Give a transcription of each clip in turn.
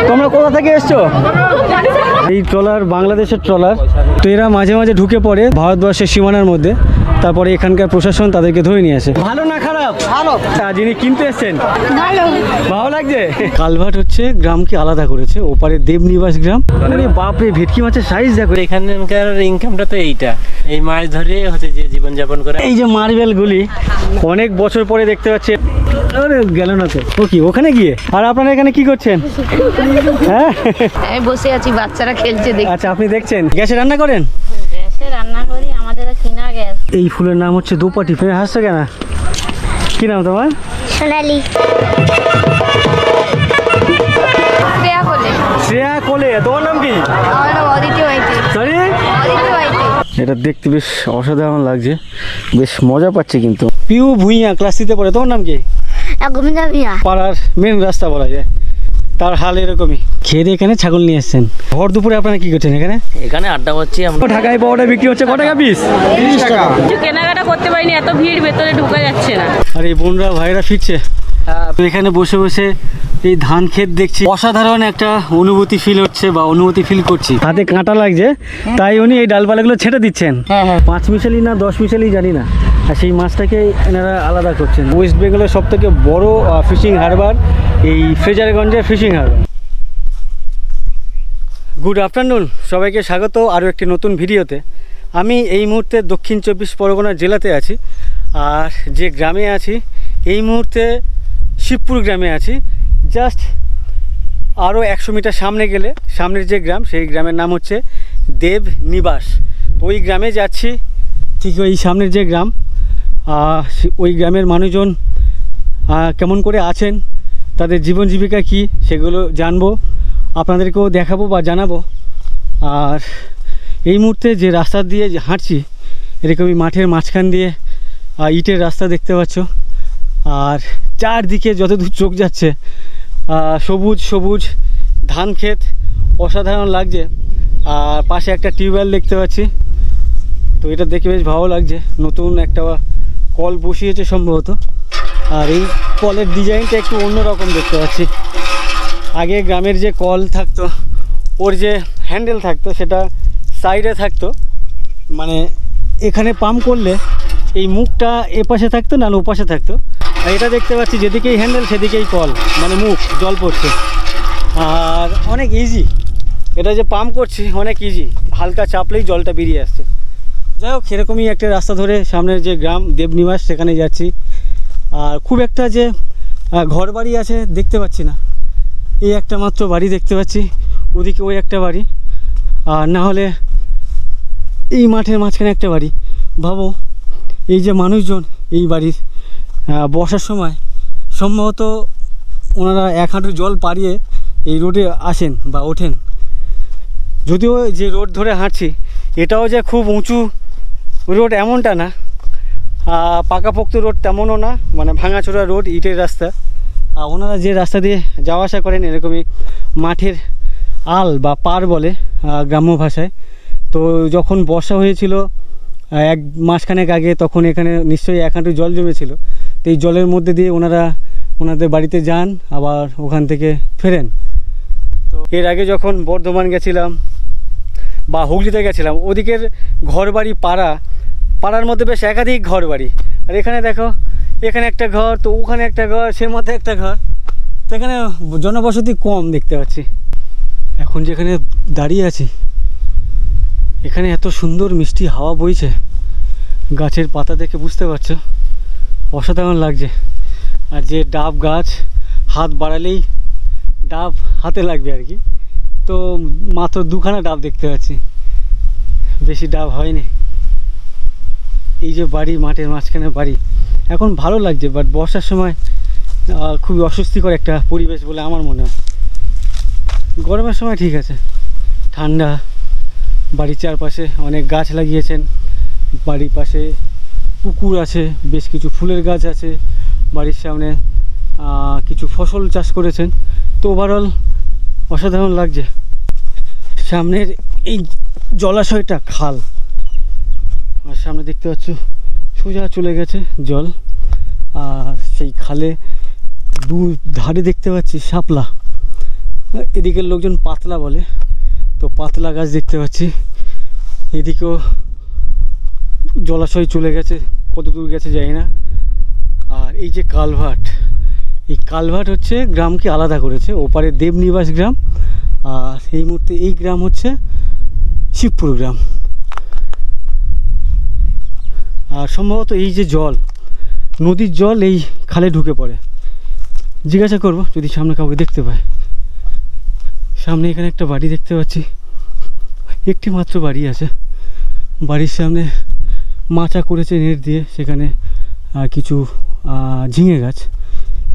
তোমরা কোথা থেকে এসছো? এই ট্রলার বাংলাদেশের ট্রলার, তো এরা মাঝে মাঝে ঢুকে পড়ে ভারতবর্ষের সীমানার মধ্যে, তারপরে এখানকার প্রশাসন তাদেরকে ধরে নিয়ে আসে। ভালো না খারাপ? ভালো। যিনি কিনতে এসছেন ভালো, ভালো লাগছে। কালভার্ট হচ্ছে গ্রামকে আলাদা করেছে, ওপারে দেবনিবাস গ্রাম। মানে বাপরে, ভেটকি মাছের সাইজ দেখো। এখানকার ইনকামটা তো এইটা, এই মাছ ধরে হচ্ছে যে জীবনযাপন করে। এই যে মার্বেল গুলি অনেক বছর পরে দেখতে পাচ্ছি। আরে গেল না তো, ও কি ওখানে গিয়ে? আর আপনারা এখানে কি করছেন? হ্যাঁ, আমি বসে আছি, বাচ্চারা খেলছে দেখি। আচ্ছা, আপনি দেখছেন? গ্যাসে রান্না করেন? গ্যাসে রান্না করি, আমাদের কিনা গ্যাস। এই ফুলের নাম হচ্ছে দোপাটি। তুমি হাসছো কেন? কি নাম তোমার? সোনালি। শ্রেয়া কোলে। শ্রেয়া কোলে। তোমার নাম কি? আমার নাম অদিতি মাইতি। সরি, অদিতি মাইতি। এটা দেখতে বেশ অসাধারণ লাগছে, বেশ মজা পাচ্ছে কিন্তু। পিউ ভুইয়া ক্লাস 3 তে পড়ে। তোমার নাম কি? গোবিন্দা মিয়া। পাড়ার মেন রাস্তা বলা যায়, তার হাল এরকমই। খেয়ে এখানে ছাগল নিয়ে এসছেন। ভর দুপুরে আপনারা কি করছেন এখানে? এখানে আড্ডা মারছি আমরা। ঢাকায় পাওয়াটা বিক্রি হচ্ছে কত টাকা পিস? 30 টাকা। কেনাকাটা করতে পারিনি, এত ভিড়, ভেতরে ঢোকা যাচ্ছে না। আর এই বোনরা ভাইরা ফিরছে। এখানে বসে বসে এই ধান ক্ষেত দেখছি, অসাধারণ একটা অনুভূতি ফিল হচ্ছে বা অনুভূতি ফিল করছি। হাতে কাঁটা লাগছে, তাই উনি এই ডালপালাগুলো ছেটে দিচ্ছেন। 5 মিশালি না 10 মিশালি জানি না, আর সেই মাছটাকে এনারা আলাদা করছেন। ওয়েস্ট বেঙ্গলের সব থেকে বড় ফিশিং হারবার এই ফ্রেজারগঞ্জের ফিশিং হারবার। গুড আফটারনুন, সবাইকে স্বাগত আরও একটি নতুন ভিডিওতে। আমি এই মুহূর্তে দক্ষিণ 24 পরগনা জেলাতে আছি, আর যে গ্রামে আছি এই মুহূর্তে শিবপুর গ্রামে আছি। জাস্ট আরও 100 মিটার সামনে গেলে সামনের যে গ্রাম, সেই গ্রামের নাম হচ্ছে দেবনিবাস। তো ওই গ্রামে যাচ্ছি, ঠিক ওই সামনের যে গ্রাম, ওই গ্রামের মানুষজন কেমন করে আছেন, তাদের জীবন জীবিকা কী, সেগুলো জানবো, আপনাদেরকেও দেখাবো বা জানাবো। আর এই মুহূর্তে যে রাস্তা দিয়ে হাঁটছি, এরকমই মাঠের মাঝখান দিয়ে ইটের রাস্তা দেখতে পাচ্ছ, আর চারদিকে যতদূর চোখ যাচ্ছে সবুজ সবুজ ধান ক্ষেত, অসাধারণ লাগছে। আর পাশে একটা টিউবওয়েল দেখতে পাচ্ছি, তো এটা দেখে বেশ ভালো লাগছে। নতুন একটা কল বসিয়েছে সম্ভবত, আর এই কলের ডিজাইনটা একটু অন্যরকম দেখতে পাচ্ছি। আগে গ্রামের যে কল থাকতো, ওর যে হ্যান্ডেল থাকতো সেটা সাইডে থাকতো, মানে এখানে পাম্প করলে এই মুখটা এপাশে থাকতো না ওপাশে থাকতো। আর এটা দেখতে পাচ্ছি যেদিকেই হ্যান্ডেল সেদিকেই কল, মানে মুখ, জল পড়ছে। আর অনেক ইজি, এটা যে পাম্প করছি অনেক ইজি, হালকা চাপলেই জলটা বেরিয়ে আসছে। যাই হোক, সেরকমই একটা রাস্তা ধরে সামনের যে গ্রাম দেবনিবাস সেখানে যাচ্ছি। আর খুব একটা যে ঘর বাড়ি আছে দেখতে পাচ্ছি না, এই একটা মাত্র বাড়ি দেখতে পাচ্ছি, ওদিকে ওই একটা বাড়ি, আর না হলে এই মাঠের মাঝখানে একটা বাড়ি। ভাবো, এই যে মানুষজন এই বাড়ির বর্ষার সময় সম্ভবত ওনারা 1 হাঁটু জল পাড়িয়ে এই রোডে আসেন বা ওঠেন। যদিও যে রোড ধরে হাঁটছি এটাও যে খুব উঁচু রোড এমনটা না, পাকাপোক্ত রোড তেমনও না, মানে ভাঙাচোরা রোড, ইটের রাস্তা। ওনারা যে রাস্তা দিয়ে যাওয়া আসা করেন এরকমই মাঠের আল বা পার বলে গ্রাম্য ভাষায়। তো যখন বর্ষা হয়েছিল 1 মাসখানেক আগে, তখন এখানে নিশ্চয়ই 1 হাঁটু জল জমেছিল। তো এই জলের মধ্যে দিয়ে ওনারা ওনাদের বাড়িতে যান, আবার ওখান থেকে ফেরেন। তো এর আগে যখন বর্ধমান গেছিলাম বা হুগলিতে গেছিলাম, ওদিকের ঘরবাড়ি পাড়ার মধ্যে বেশ একাধিক ঘরবাড়ি। আর এখানে দেখো, এখানে একটা ঘর, তো ওখানে একটা ঘর, সে মধ্যে একটা ঘর। তো এখানে জনবসতি কম দেখতে পাচ্ছি। এখন যেখানে দাঁড়িয়ে আছি এখানে এত সুন্দর মিষ্টি হাওয়া বইছে, গাছের পাতা দেখে বুঝতে পারছো, অসাধারণ লাগছে। আর যে ডাব গাছ, হাত বাড়ালেই ডাব হাতে লাগবে আর কি। তো মাত্র 2খানা ডাব দেখতে পাচ্ছি, বেশি ডাব হয়নি। এই যে বাড়ি, মাঠের মাঝখানে বাড়ি, এখন ভালো লাগছে, বাট বর্ষার সময় খুবই অস্বস্তিকর একটা পরিবেশ বলে আমার মনে হয়। গরমের সময় ঠিক আছে, ঠান্ডা। বাড়ির চারপাশে অনেক গাছ লাগিয়েছেন, বাড়ির পাশে পুকুর আছে, বেশ কিছু ফুলের গাছ আছে, বাড়ির সামনে কিছু ফসল চাষ করেছেন। তো ওভারঅল অসাধারণ লাগছে। সামনের এই জলাশয়টা খাল, আর সামনে দেখতে পাচ্ছ সোজা চলে গেছে জল। আর সেই খালে 2 ধারে দেখতে পাচ্ছি শাপলা, এদিকের লোকজন পাতলা বলে, তো পাতলা গাছ দেখতে পাচ্ছি। এদিকেও জলাশয় চলে গেছে, কত দূর গেছে জানি না। আর এই যে কালভার্ট, এই কালভার্ট হচ্ছে গ্রামকে আলাদা করেছে। ওপারে দেবনিবাস গ্রাম, আর এই মুহূর্তে এই গ্রাম হচ্ছে শিবপুর গ্রাম। আর সম্ভবত এই যে জল, নদীর জল এই খালে ঢুকে পড়ে। জিজ্ঞাসা করব যদি সামনে কাউকে দেখতে পায়। সামনে এখানে একটা বাড়ি দেখতে পাচ্ছি, একটি মাত্র বাড়ি আছে। বাড়ির সামনে মাচা করেছে নেট দিয়ে, সেখানে কিছু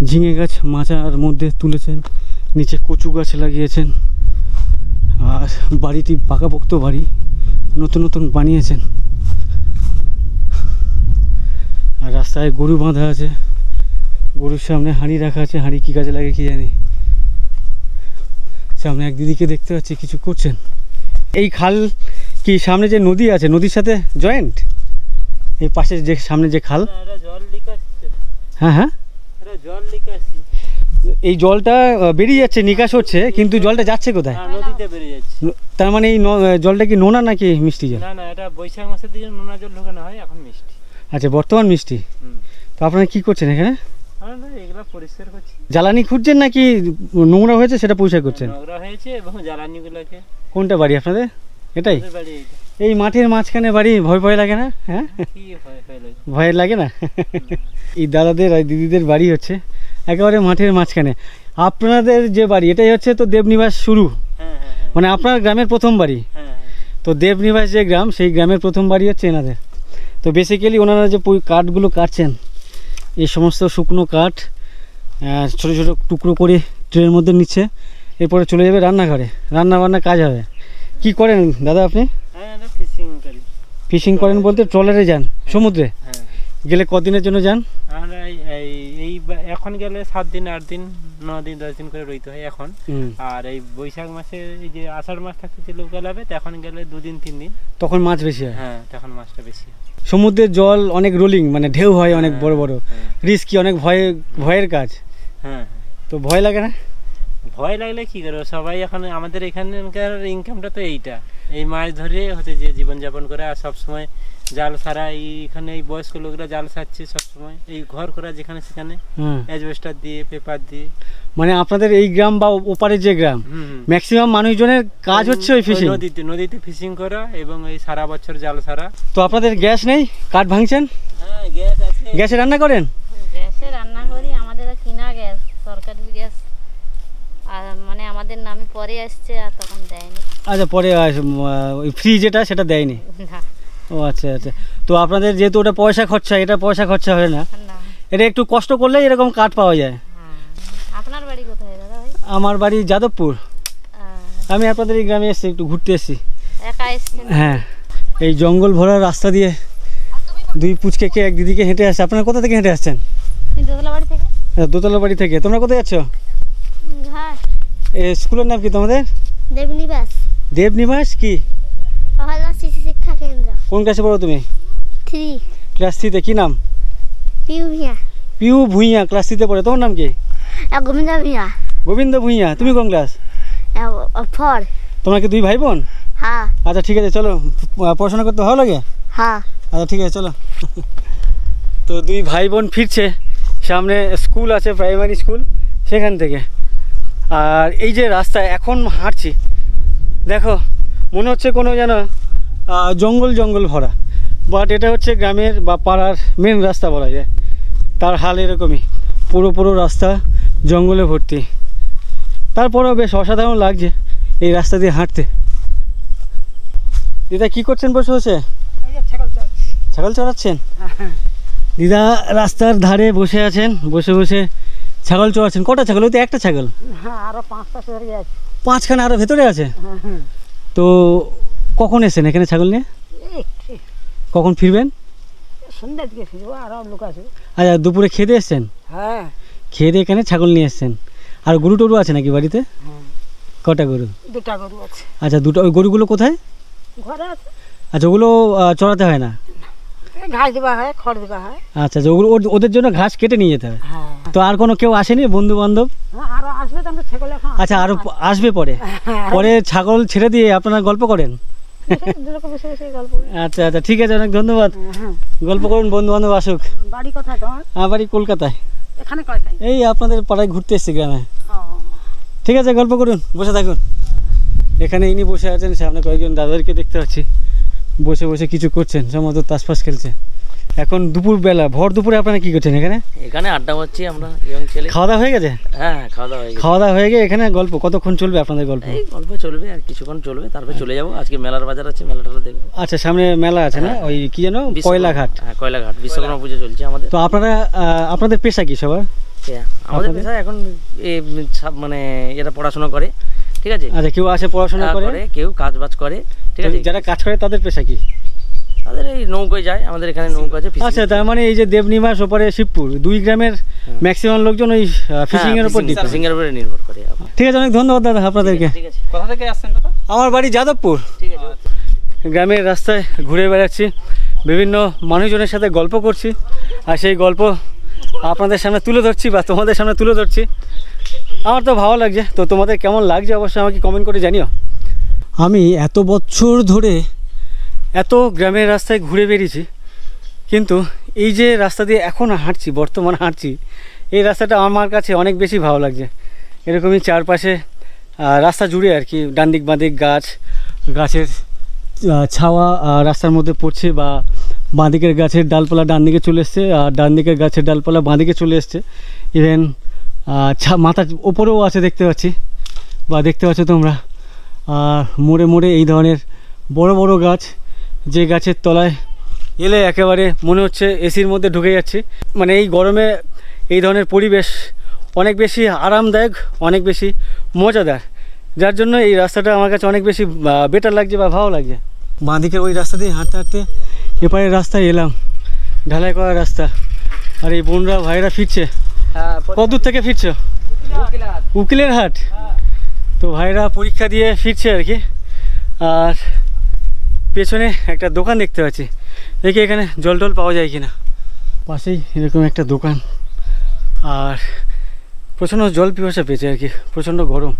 ঝিঙে গাছ মাচার মধ্যে তুলেছেন, নিচে কচু গাছ লাগিয়েছেন। আর বাড়িটি পাকাপোক্ত বাড়ি, নতুন নতুন বানিয়েছেন। আর রাস্তায় গরু বাঁধা আছে, গরুর সামনে হাঁড়ি রাখা আছে। হাঁড়ি কী কাজে লাগে কি জানি। সামনে এক দিদিকে দেখতে পাচ্ছি কিছু করছেন। এই খাল কি সামনে যে নদী আছে, নদীর সাথে জয়েন্ট? এই পাশে যে সামনে যে খাল, হ্যাঁ হ্যাঁ, এই জলটা বেরিয়ে যাচ্ছে, নিকাশ হচ্ছে, কিন্তু জলটা যাচ্ছে কোথায়? নদীতে বেরিয়ে যাচ্ছে। তার মানে এই জলটা কি নোনা নাকি মিষ্টি জল? না না, এটা বৈশাখ মাসের দিকে নোনা জল ঢোকানো হয়, এখন মিষ্টি। আচ্ছা, বর্তমান মিষ্টি। তো আপনারা কি করছেন এখানে? এগুলা পরিষ্কার করছি। জ্বালানি খুঁজছেন নাকি নোংরা হয়েছে সেটা পরিষ্কার করছেন? নোংরা হয়েছে এবং জ্বালানিগুলোকে। কোনটা বাড়ি আপনাদের? এটাই? আমাদের বাড়ি এইটা। এই মাঠের মাঝখানে বাড়ি, ভয় লাগে না? হ্যাঁ, কি ভয় লাগে? ভয়ের লাগে না? এই দাদাদের আর দিদিদের বাড়ি হচ্ছে একেবারে মাঠের মাঝখানে। আপনাদের যে বাড়ি, এটাই হচ্ছে তো দেবনিবাস শুরু, হ্যাঁ হ্যাঁ মানে আপনার গ্রামের প্রথম বাড়ি। হ্যাঁ। তো দেবনিবাস যে গ্রাম, সেই গ্রামের প্রথম বাড়ি হচ্ছে এনাদের। তো বেসিক্যালি ওনারা যে কাঠগুলো কাটছেন, এই সমস্ত শুকনো কাঠ ছোটো ছোটো টুকরো করে ট্রেনের মধ্যে নিচ্ছে, এরপরে চলে যাবে রান্নাঘরে, রান্নাবান্না কাজ হবে। কি করেন দাদা আপনি? ফিশিং করি। ফিশিং করেন বলতে ট্রলারে যান সমুদ্রে? হ্যাঁ। গেলে কদিনের জন্য যান? আমরা এখন গেলে 7 দিন 8 দিন 9 দিন 10 দিন করে রইতে হয় এখন। আর এই বৈশাখ মাসে এই যে আষাঢ় মাস থাকতে যে লোক গেলাবে, তখন গেলে 2 দিন 3 দিন, তখন মাছ বেশি হয়। হ্যাঁ, তখন মাছটা বেশি হয়। সমুদ্রের জল অনেক রোলিং, মানে ঢেউ হয় অনেক বড় বড়, রিস্কি, অনেক ভয়ের কাজ। হ্যাঁ। তো ভয় লাগে না? ভয় লাগলে কি করবো, সবাই এখন আমাদের এখানকার ইনকামটা তো এইটা, এই মাছ ধরে হচ্ছে যে জীবনযাপন করে। আর সবসময় জাল ছাড়া এইখানে এই বয়স্ক লোকরা জাল ছাড়ছে সবসময়, এই ঘর করা যেখানে সেখানে অ্যাজবেস্টার দিয়ে, পেপার দিয়ে। মানে আপনাদের এই গ্রাম বা ওপারে যে গ্রাম, ম্যাক্সিমাম মানুষজনের কাজ হচ্ছে ওই ফিশিং, নদীতে ফিশিং করা এবং এই সারা বছর জাল ছাড়া। তো আপনাদের গ্যাস নেই, কাঠ ভাঙছেন? হ্যাঁ, গ্যাস আছে। গ্যাসে রান্না করেন? গ্যাসে রান্না করি, আমাদের কিনা গ্যাস, সরকারি গ্যাস। আর মানে আমাদের নামে পরে আসছে, আর তখন দেয়নি। আচ্ছা, পরে ওই ফ্রি যেটা সেটা দেয়নি? না। ও আচ্ছা আচ্ছা। তো আপনাদের যেহেতু ওটা পয়সা খরচা, এটা পয়সা খরচা হয় না? না। এটা একটু কষ্ট করলে এরকম কাঠ পাওয়া যায়। আপনার বাড়ি কোথায় দাদা ভাই? আমার বাড়ি যাদবপুর। আমি আপনাদের এই গ্রামে এসেছি, একটু ঘুরতে এসেছি। একা এসেছেন? হ্যাঁ, এই জঙ্গল ভরা রাস্তা দিয়ে দুই পুচকে এক দিদিকে হেঁটে আসছে। আপনারা কোথা থেকে হেঁটে আসছেন? দোতলা বাড়ি থেকে। দোতলা বাড়ি থেকে। তোমরা কোথায় যাচ্ছ? হ্যাঁ। স্কুলের নাম কি তোমাদের? দেবনিবাস। দেবনিবাস কি? অহল্লা শিশু শিক্ষা কেন্দ্র। কোন ক্লাসে পড়ো তুমি? 3। ক্লাস 3-তে। কি নাম? পিউ ভূঁইয়া। পিউ ভূঁইয়া ক্লাস 3-তে পড়ে। তোমার নাম কি? গোবিন্দ ভূঁইয়া। গোবিন্দ ভূঁইয়া। তুমি কোন ক্লাস? 4। তোমরা কি 2 ভাই বোন? হ্যাঁ। আচ্ছা ঠিক আছে, চলো। পড়াশোনা করতে ভালো লাগে? হ্যাঁ। আচ্ছা ঠিক আছে, চলো। তো 2 ভাই বোন ফিরছে, সামনে স্কুল আছে, প্রাইমারি স্কুল, সেখান থেকে। আর এই যে রাস্তা এখন হাঁটছি, দেখো মনে হচ্ছে কোনো যেন জঙ্গল ভরা, বাট এটা হচ্ছে গ্রামের বা পাড়ার মেন রাস্তা বলা যায়। তার হাল এরকমই, পুরো রাস্তা জঙ্গলে ভর্তি। তারপরেও বেশ অসাধারণ লাগছে এই রাস্তা দিয়ে হাঁটতে। দিদা কি করছেন বসে বসে? ছাগল চড়াচ্ছেন? দিদা রাস্তার ধারে বসে আছেন, বসে বসে ছাগল চড়াচ্ছেন। কটা ছাগল? ওই তো একটা ছাগল। হ্যাঁ, আরো 5টা চড়ে আছে। 5খানা আরো ভেতরে আছে? তো কখন এসেছেন এখানে ছাগল নিয়ে? কখন ফিরবেন? সন্ধ্যার দিকে ফিরবো, আরো লোক আছে। আচ্ছা, দুপুরে খেতে এসছেন? হ্যাঁ। খেয়ে এখানে ছাগল নিয়ে এসছেন। আর গরু টরু আছে নাকি বাড়িতে? কটা গরু? 2টা গরু আছে। আচ্ছা, 2টা। ওই গরুগুলো কোথায়? ঘরে আছে। আচ্ছা, ওগুলো চড়াতে হয় না? ঘাস দেওয়া হয়, খড় দেওয়া হয়। আচ্ছা, ওগুলো ওদের জন্য ঘাস কেটে নিয়ে যেতে হয়। হ্যাঁ। তো আর কোনো কেউ আসেনি, বন্ধু বান্ধব? আরো আসবে তো আমরা ছাগল এখন আচ্ছা আরও আসবে পরে পরে ছাগল ছেড়ে দিয়ে আপনারা গল্প করেন? দুটোকে বসে বসে গল্প করি। আচ্ছা আচ্ছা ঠিক আছে, অনেক ধন্যবাদ। হ্যাঁ। গল্প করুন, বন্ধু বান্ধব আসুক। বাড়ি কোথায় তোমার? আমার বাড়ি কলকাতায়। এখানে কয়টাই? এই আপনাদের পাড়ায় ঘুরতে এসেছি গ্রামে। ও, ঠিক আছে, গল্প করুন, বসে থাকুন। এখানে ইনি বসে আছেন, সামনে কয়েকজন দাদাদেরকে দেখতে পাচ্ছি বসে বসে কিছু করছেন, সম্ভবত তাসপাস খেলছে। এখন দুপুরবেলা, ভর দুপুরে আপনারা কি করছেন এখানে? এখানে আড্ডা মারছি আমরা ইয়ং ছেলে। খাওয়া দাওয়া হয়ে গেছে? হ্যাঁ, খাওয়া দাওয়া হয়ে গেছে। খাওয়া দাওয়া হয়ে গিয়ে এখানে গল্প কতক্ষণ চলবে আপনাদের গল্প? এই গল্প চলবে আর কিছুক্ষণ চলবে, তারপরে চলে যাবো। আজকে মেলার বাজার আছে, মেলাটা দেখবো। আচ্ছা, সামনে মেলা আছে না, ওই কি যেন কয়লাঘাট? হ্যাঁ, কয়লাঘাট বিশ্বকর্মা পুজো চলছে আমাদের। তো আপনারা আপনাদের পেশা কি সবার? আমাদের পেশা এখন মানে এরা পড়াশোনা করে, ঠিক আছে। আচ্ছা, কেউ আসে পড়াশোনা করে, কেউ কাজ বাজ করে, ঠিক আছে। যারা কাজ করে তাদের পেশা কি? তাদের এই নৌকোয় যায়, আমাদের এখানে নৌকো আছে। আচ্ছা, তার মানে এই যে দেবনিবাস ওপরে শিবপুর, দুই গ্রামের ম্যাক্সিমাম লোকজন ওই ফিশিং এর উপর ডিপেন্ড। ফিশিং এর উপরে নির্ভর করে। ঠিক আছে, অনেক ধন্যবাদ দাদা আপনাদেরকে। ঠিক আছে। কোথা থেকে আসছেন দাদা? আমার বাড়ি যাদবপুর। ঠিক আছে। গ্রামের রাস্তায় ঘুরে বেড়াচ্ছি, বিভিন্ন মানুষজনের সাথে গল্প করছি, আর সেই গল্প আপনাদের সামনে তুলে ধরছি বা তোমাদের সামনে তুলে ধরছি। আমার তো ভালো লাগছে, তো তোমাদের কেমন লাগছে অবশ্যই আমাকে কমেন্ট করে জানিও। আমি এত বছর ধরে এত গ্রামের রাস্তায় ঘুরে বেরিয়েছি, কিন্তু এই যে রাস্তা দিয়ে এখন হাঁটছি, বর্তমানে হাঁটছি, এই রাস্তাটা আমার কাছে অনেক বেশি ভালো লাগছে। এরকমই চারপাশে রাস্তা জুড়ে আর কি, ডান দিক বাঁ দিক গাছের ছাওয়া রাস্তার মধ্যে পড়ছে, বা বাঁ দিকের গাছের ডালপালা ডান দিকে চলে এসছে, আর ডান দিকের গাছের ডালপালা বাঁ দিকে চলে এসছে। ইভেন মাথার ওপরেও আছে দেখতে পাচ্ছি, বা দেখতে পাচ্ছ তোমরা। আর মোড়ে মোড়ে এই ধরনের বড় বড় গাছ, যে গাছের তলায় এলে একেবারে মনে হচ্ছে এসির মধ্যে ঢুকে যাচ্ছি। মানে এই গরমে এই ধরনের পরিবেশ অনেক বেশি আরামদায়ক, অনেক বেশি মজাদার, যার জন্য এই রাস্তাটা আমার কাছে অনেক বেশি বেটার লাগছে বা ভালো লাগছে। বাঁ দিকের ওই রাস্তা দিয়ে হাঁটতে হাঁটতে এপারের রাস্তায় এলাম, ঢালাই করা রাস্তা। আর এই বোনরা ভাইরা ফিরছে। কত দূর থেকে ফিরছো? উকিলের হাট। তো ভাইরা পরীক্ষা দিয়ে ফিরছে আর কি। আর পেছনে একটা দোকান দেখতে পাচ্ছি, দেখি এখানে জল টল পাওয়া যায় কিনা। পাশেই এরকম একটা দোকান, আর প্রচণ্ড জল পিপাসা পেয়েছে আর কি, প্রচণ্ড গরম।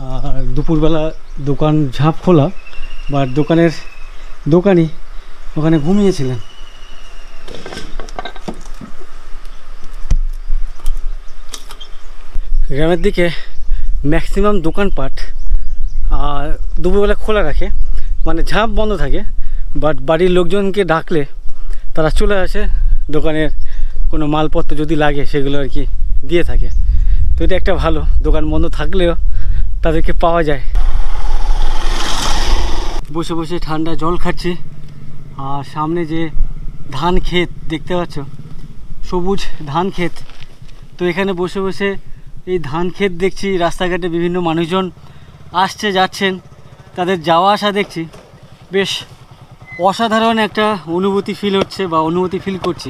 আর দুপুরবেলা দোকান ঝাঁপ খোলা, বা দোকানি ওখানে ঘুমিয়েছিলেন। গ্রামের দিকে ম্যাক্সিমাম দোকানপাট দুপুরবেলা খোলা রাখে, মানে ঝাঁপ বন্ধ থাকে, বাট বাড়ির লোকজনকে ডাকলে তারা চলে আসে, দোকানের কোনো মালপত্র যদি লাগে সেগুলো আর কি দিয়ে থাকে। তো এটা একটা ভালো, দোকান বন্ধ থাকলেও তাদেরকে পাওয়া যায়। বসে বসে ঠান্ডা জল খাচ্ছি, আর সামনে যে ধান ক্ষেত দেখতে পাচ্ছ, সবুজ ধান ক্ষেত। তো এখানে বসে বসে এই ধান ক্ষেত দেখছি, রাস্তাঘাটে বিভিন্ন মানুষজন আসছে যাচ্ছেন, তাদের যাওয়া আসা দেখছি। বেশ অসাধারণ একটা অনুভূতি ফিল হচ্ছে, বা অনুভূতি ফিল করছি,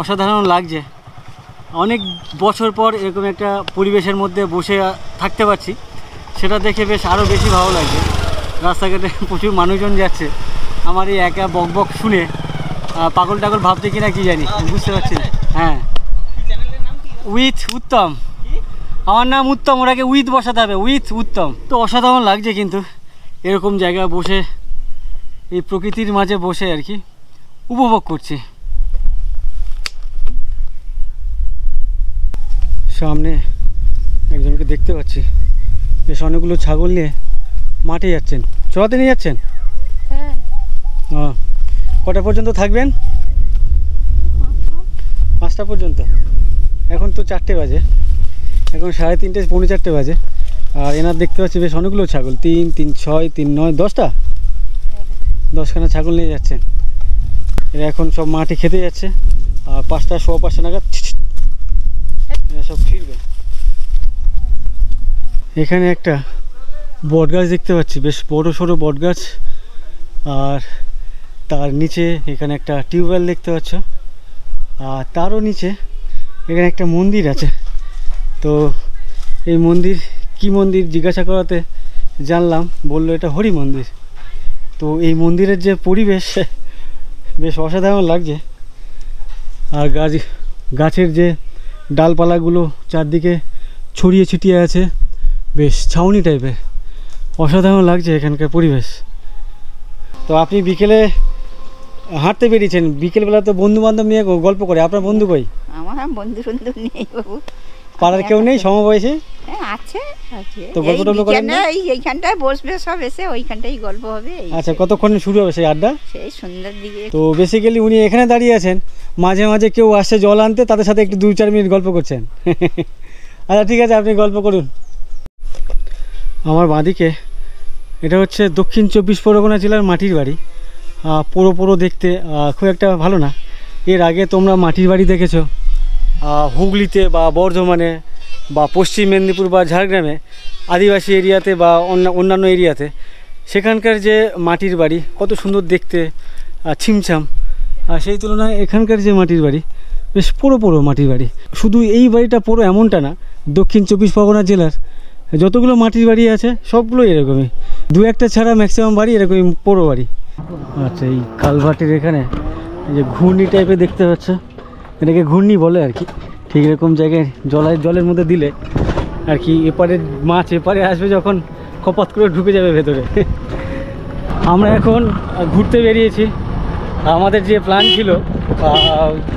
অসাধারণ লাগছে। অনেক বছর পর এরকম একটা পরিবেশের মধ্যে বসে থাকতে পারছি, সেটা দেখে বেশ আরও বেশি ভালো লাগছে। রাস্তাঘাটে প্রচুর মানুষজন যাচ্ছে, আমার এই একা বক বক শুনে পাগল টাগল ভাবতে কিনা কি জানি, বুঝতে পারছি না। হ্যাঁ, উইথ উত্তম। আমার নাম উত্তম, ওটাকে উইথ বসাতে হবে, উইথ উত্তম। তো অসাধারণ লাগছে কিন্তু এরকম জায়গায় বসে, এই প্রকৃতির মাঝে বসে আর কি উপভোগ করছি। সামনে একজনকে দেখতে পাচ্ছি, বেশ অনেকগুলো ছাগল নিয়ে মাঠে যাচ্ছেন, চড়াতে নিয়ে যাচ্ছেন। হ্যাঁ, কটা পর্যন্ত থাকবেন? 5টা পর্যন্ত। এখন তো 4টে বাজে, এখন 3:30 পৌনে 4টে বাজে। আর এনার দেখতে পাচ্ছি বেশ অনেকগুলো ছাগল, 3, 3, 6, 3, 9, 10টা, 10খানা ছাগল নিয়ে যাচ্ছেন। এরা এখন সব মাঠে খেতে যাচ্ছে, আর 5টা 5:15 নাগাদ এরা সব ফিরবে। এখানে একটা বট গাছ দেখতে পাচ্ছি, বেশ বড় সড়ো বট গাছ, আর তার নিচে এখানে একটা টিউবওয়েল দেখতে পাচ্ছ, আর তারও নিচে এখানে একটা মন্দির আছে। তো এই মন্দির কি মন্দির জিজ্ঞাসা করাতে জানলাম, বললো এটা হরি মন্দির। তো এই মন্দিরের যে পরিবেশ বেশ অসাধারণ লাগছে। আর গাছের যে ডালপালাগুলো চারদিকে ছড়িয়ে ছিটিয়ে আছে, বেশ ছাউনি টাইপের, অসাধারণ লাগছে এখানকার পরিবেশ। তো আপনি বিকেলে হাঁটতে বেরিয়েছেন, বিকেলবেলা তো বন্ধু বান্ধব নিয়ে গল্প করে, আপনার বন্ধু কই? আমার বন্ধু বান্ধব নেই বাবু, পাড়ার কেউ নেই সমবয়সী? আছে আছে, তো গল্প টল্প করেন না? এইখানটায় বসবে সব, এসে ওইখানটাই গল্প হবে। আচ্ছা, কতক্ষণ শুরু হবে সেই আড্ডা? সেই সন্ধ্যার দিকে। তো বেসিক্যালি উনি এখানে দাঁড়িয়ে আছেন, মাঝে মাঝে কেউ আসছে জল আনতে, তাদের সাথে একটু 2-4 মিনিট গল্প করছেন। আচ্ছা ঠিক আছে, আপনি গল্প করুন। আমার বাঁদিকে এটা হচ্ছে দক্ষিণ 24 পরগনা জেলার মাটির বাড়ি। পোড়ো দেখতে, খুব একটা ভালো না। এর আগে তোমরা মাটির বাড়ি দেখেছো হুগলিতে বা বর্ধমানে বা পশ্চিম মেদিনীপুর বা ঝাড়গ্রামে, আদিবাসী এরিয়াতে বা অন্যান্য এরিয়াতে, সেখানকার যে মাটির বাড়ি কত সুন্দর দেখতে, ছিমছাম। আর সেই তুলনায় এখানকার যে মাটির বাড়ি বেশ পোড়ো মাটির বাড়ি। শুধু এই বাড়িটা পোড়ো এমনটা না, দক্ষিণ 24 পরগনা জেলার যতগুলো মাটির বাড়ি আছে সবগুলো এরকমই, 2-1টা ছাড়া ম্যাক্সিমাম বাড়ি এরকমই পোড়ো বাড়ি। আচ্ছা, এই কালভার্টের এখানে এই যে ঘূর্ণি টাইপের দেখতে পাচ্ছ, এটাকে ঘূর্ণি বলে আর কি। ঠিক এরকম জায়গায় জলের মধ্যে দিলে আর কি এপারে মাছ এপারে আসবে, যখন খপাত করে ঢুকে যাবে ভেতরে। আমরা এখন ঘুরতে বেরিয়েছি। আমাদের যে প্ল্যান ছিল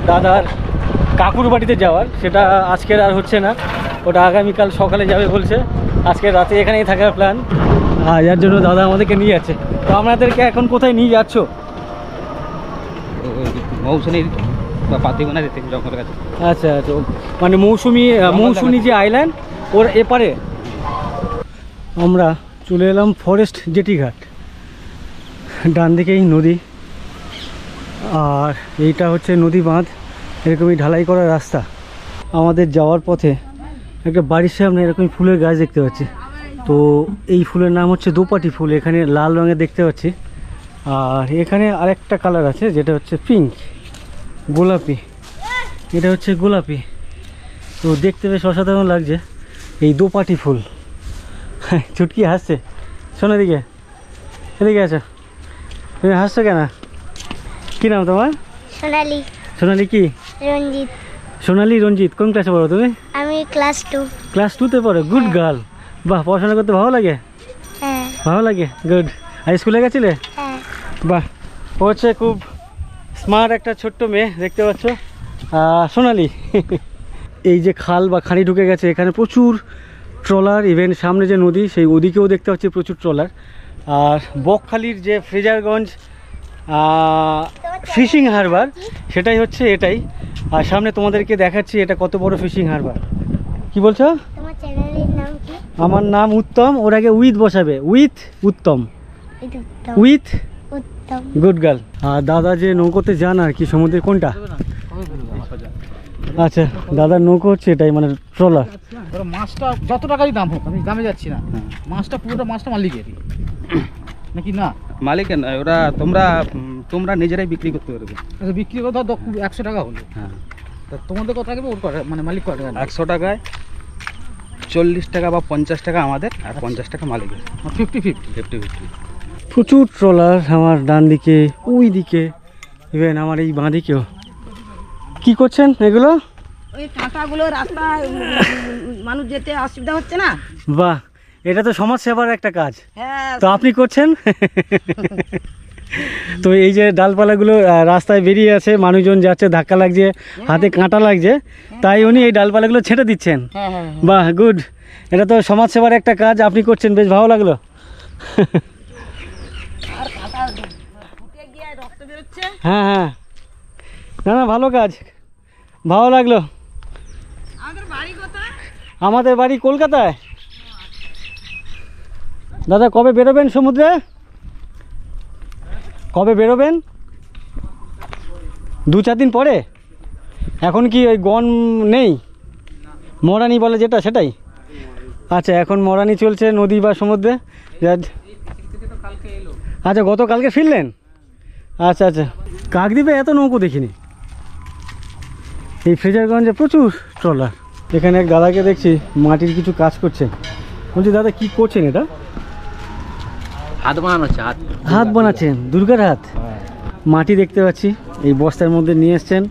দাদার কাকুর বাড়িতে যাওয়ার, সেটা আজকের আর হচ্ছে না, ওটা আগামীকাল সকালে যাবে বলছে। আজকে রাতে এখানেই থাকার প্ল্যান, যার জন্য দাদা আমাদেরকে নিয়ে যাচ্ছে। তো আপনাদেরকে এখন কোথায় নিয়ে যাচ্ছ? মৌসুমী বা পাতিগোনা দিতে জঙ্গলের কাছে। আচ্ছা আচ্ছা, মানে মৌসুমী যে আইল্যান্ড ওর এপারে আমরা চলে এলাম ফরেস্ট জেটি ঘাট। ডান দিকেই নদী, আর এইটা হচ্ছে নদী বাঁধ, এরকমই ঢালাই করা রাস্তা। আমাদের যাওয়ার পথে একটা বাড়ির সামনে এরকমই ফুলের গাছ দেখতে পাচ্ছি। তো এই ফুলের নাম হচ্ছে দোপাটি ফুল, এখানে লাল রঙের দেখতে পাচ্ছি। আর এখানে আরেকটা কালার আছে যেটা হচ্ছে পিঙ্ক, গোলাপি, এটা হচ্ছে গোলাপি। তো দেখতে বেশ অসাধারণ লাগছে এই দোপাটি ফুল। চুটকি হাসছে, শোনো এদিকে, এদিকে আছো, তুমি হাসছো কেন? কি নাম তোমার? সোনালি। সোনালি কি? রঞ্জিত। সোনালি রঞ্জিত, কোন ক্লাসে পড়ো তুমি? আমি ক্লাস 2। ক্লাস 2-তে পড়ো, গুড গার্ল। বাহ, পড়াশোনা করতে ভালো লাগে? হ্যাঁ। ভালো লাগে, গুড। আর স্কুলে গেছিলে? হ্যাঁ। বাহ, ও হচ্ছে খুব স্মার্ট একটা ছোট্ট মেয়ে, দেখতে পাচ্ছ সোনালি। এই যে খাল বা খাঁড়ি ঢুকে গেছে, এখানে প্রচুর ট্রলার, ইভেন সামনে যে নদী সেই ওদিকেও দেখতে পাচ্ছি প্রচুর ট্রলার। আর বকখালির যে ফ্রেজারগঞ্জ ফিশিং হারবার, সেটাই হচ্ছে এটাই। আর সামনে তোমাদেরকে দেখাচ্ছি এটা কত বড় ফিশিং হারবার। কি বলছো? তোমার চ্যানেলের নাম কি? আমার নাম উত্তম, ওর আগে উইথ বসাবে, with Uttam, Uttam. With Uttam. Good girl. আর দাদা যে নৌকোতে যান আর কি সমুদ্রে, কোনটা? আচ্ছা, দাদার নৌকো হচ্ছে এটাই, মানে ট্রলার। মাছটা যত টাকারই দাম হোক, আমি দামে যাচ্ছি না, মাছটা পুরোটা মাছটা মালিকেরই নাকি না? মালিকের নয়, ওরা তোমরা নিজেরাই বিক্রি করতে পারবে। আচ্ছা, বিক্রি করতে 100 টাকা হলো। হ্যাঁ, তা তোমাদের কত থাকবে? ওর মানে মালিক কত? 100 টাকায় 40 টাকা বা 50 টাকা আমাদের, আর 50 টাকা মালিকের। 50-50। প্রচুর ট্রলার আমার ডান দিকে, ওই দিকে, ইভেন আমার এই বাঁ দিকেও। কি করছেন এগুলো? ওই কাঁটাগুলো রাস্তায় মানুষ যেতে অসুবিধা হচ্ছে না। বাহ, এটা তো সমাজ সেবার একটা কাজ। হ্যাঁ, তো আপনি করছেন? তো এই যে ডালপালাগুলো রাস্তায় বেরিয়ে আছে, মানুষজন যাচ্ছে, ধাক্কা লাগছে, হাতে কাঁটা লাগছে, তাই উনি এই ডালপালাগুলো ছেঁটে দিচ্ছেন। বাহ, গুড, এটা তো সমাজ সেবার একটা কাজ আপনি করছেন, বেশ ভালো লাগলো। হ্যাঁ হ্যাঁ, না না, ভালো কাজ, ভালো লাগলো। আমাদের বাড়ি কলকাতায়। দাদা কবে বেরোবেন সমুদ্রে? কবে বেরোবেন? 2-4 দিন পরে। এখন কি ওই গন নেই, মরানি বলে যেটা, সেটাই? আচ্ছা, এখন মরানি চলছে নদী বা সমুদ্রে। আচ্ছা, গতকালকে ফিরলেন? আচ্ছা আচ্ছা, কাকদ্বীপে এত নৌকো দেখিনি। এই ফ্রেজারগঞ্জে প্রচুর ট্রলার। এখানে এক দাদাকে দেখছি মাটির কিছু কাজ করছেন। বলছি দাদা কি করছেন এটা? হাত বানানো হচ্ছে, হাত বানাচ্ছেন, দুর্গার হাত। মাটি দেখতে পাচ্ছি এই বস্তার মধ্যে নিয়ে এসছেন,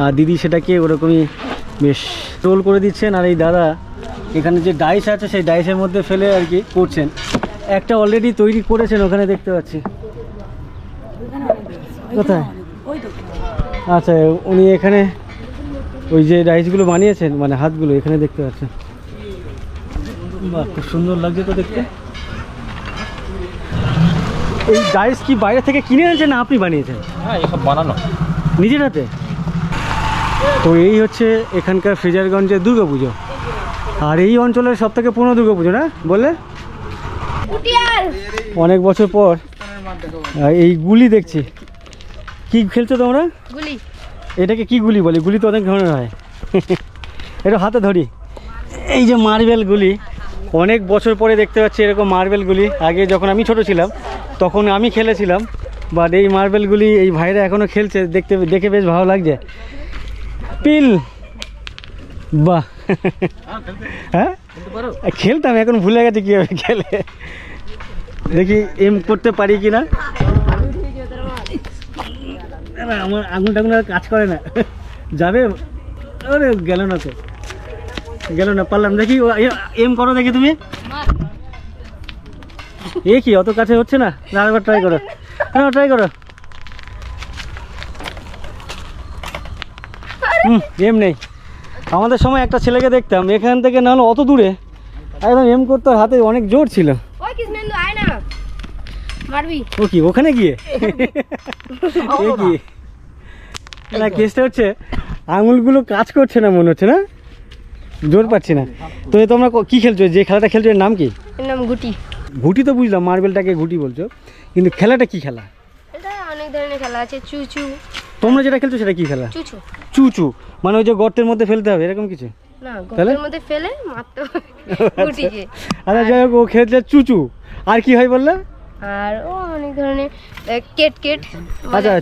আর দিদি সেটাকে ওরকমই বেশ রোল করে দিচ্ছেন। আর এই দাদা এখানে যে ডাইস আছে সেই ডাইসের মধ্যে ফেলে আর কি করছেন। একটা অলরেডি তৈরি করেছেন ওখানে দেখতে পাচ্ছি। কোথায়? আচ্ছা, উনি এখানে ওই যে ডাইসগুলো বানিয়েছেন মানে হাতগুলো এখানে দেখতে পাচ্ছেন। বাহ, খুব সুন্দর লাগছে তো দেখতে। এই ডাইস কি বাইরে থেকে কিনে এনেছেন না আপনি বানিয়েছেন? হ্যাঁ, এসব বানানো নিজের হাতে। তো এই হচ্ছে এখানকার ফ্রেজারগঞ্জের দুর্গাপুজো। আর এই অঞ্চলের সব থেকে পুরনো দুর্গাপুজো না বললে? অনেক বছর পর এই গুলি দেখছি। কি খেলছো তোমরা? গুলি। এটাকে কি গুলি বলে? গুলি তো অনেক ধরনের হয়। এটা হাতে ধরি। এই যে মার্বেল গুলি, অনেক বছর পরে দেখতে পাচ্ছি এরকম মার্বেল গুলি। আগে যখন আমি ছোট ছিলাম তখন আমি খেলেছিলাম, বাট এই মার্বেলগুলি এই ভাইরা এখনও খেলছে, দেখে বেশ ভালো লাগছে। পিল, বাহ। হ্যাঁ খেলতাম, এখন ভুলে গেছে কীভাবে খেলে। দেখি এম করতে পারি কি না। আমার আগুন টাগুন আর কাজ করে না। যাবে? আরে গেল না তো, গেল না, পারলাম। দেখি এম করো দেখি তুমি। এ কি অত কাছে হচ্ছে না? আরেকবার ট্রাই করো। হ্যাঁ ট্রাই করো। এম নেই। আমাদের সময় একটা ছেলেকে দেখতাম এখান থেকে না হলে অত দূরে একদম এম করতে, হাতে অনেক জোর ছিল। ও কি ওখানে গিয়ে এ কি না, কেসটা হচ্ছে আঙুলগুলো কাজ করছে না মনে হচ্ছে, না জোর পাচ্ছি না। তো তোমরা কি খেলছো? যে খেলাটা খেলছো এর নাম কি? এর নাম গুটি। ঘুটি তো বুঝলাম, মার্বেলটাকে ঘুটি বলছো, কিন্তু খেলাটা কি খেলা? এটা অনেক ধরনের খেলা আছে। চুচু। তোমরা যেটা খেলছো সেটা কি খেলা? চুচু। চুচু মানে ওই যে গর্তের মধ্যে ফেলতে হবে এরকম কিছু? না, গর্তের মধ্যে ফেলে মারতে হবে গুটিকে। আচ্ছা যাই হোক, ও খেলছে চুচু। আর কি হয় বললে? আর ও অনেক ধরনের কেট কেট। আচ্ছা,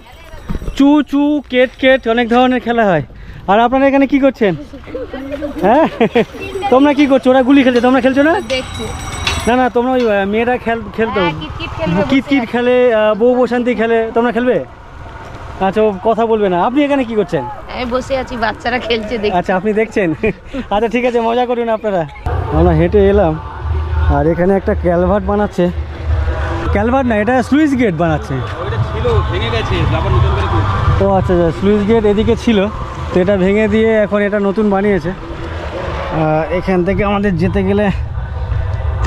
চুচু, কেট কেট, অনেক ধরনের খেলা হয়। আর আপনারা এখানে কি করছেন? হ্যাঁ তোমরা কি করছো? ওরা গুলি খেলছে, তোমরা খেলছো না? দেখছি। না না, তোমরা ওই মেয়েরা খেলতো কিতকিত খেলে, বউ বসন্তি খেলে, তোমরা খেলবে? আচ্ছা, ও কথা বলবে না। আপনি এখানে কি করছেন? আমি বসে আছি, বাচ্চারা খেলছে দেখছি। আচ্ছা, আপনি দেখছেন? আচ্ছা ঠিক আছে, মজা করুন আপনারা। আমরা হেঁটে এলাম আর এখানে একটা ক্যালভার্ট বানাচ্ছে। ক্যালভার্ট না, এটা স্লুইস গেট বানাচ্ছে। ও আচ্ছা আচ্ছা, স্লুইস গেট এদিকে ছিল, তো এটা ভেঙে দিয়ে এখন এটা নতুন বানিয়েছে। এখান থেকে আমাদের যেতে গেলে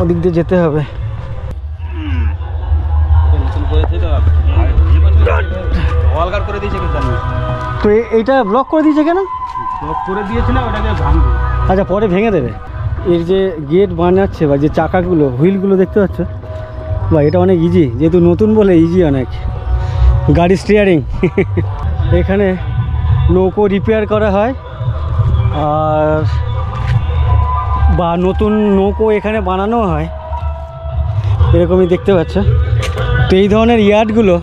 ওদিক দিয়ে যেতে হবে। তো এইটা ব্লক করে দিয়েছে কেন? ব্লক করে দিয়েছে না, ওটাকে ভাঙবে। আচ্ছা, পরে ভেঙে দেবে। এর যে গেট বানাচ্ছে বা যে চাকাগুলো, হুইলগুলো দেখতে পাচ্ছ, বা এটা অনেক ইজি, যেহেতু নতুন বলে ইজি অনেক। গাড়ি স্টিয়ারিং। এখানে নৌকো রিপেয়ার করা হয় আর বা নতুন নৌকো এখানে বানানো হয়, এরকমই দেখতে পাচ্ছ। তো এই ধরনের ইয়ার্ডগুলো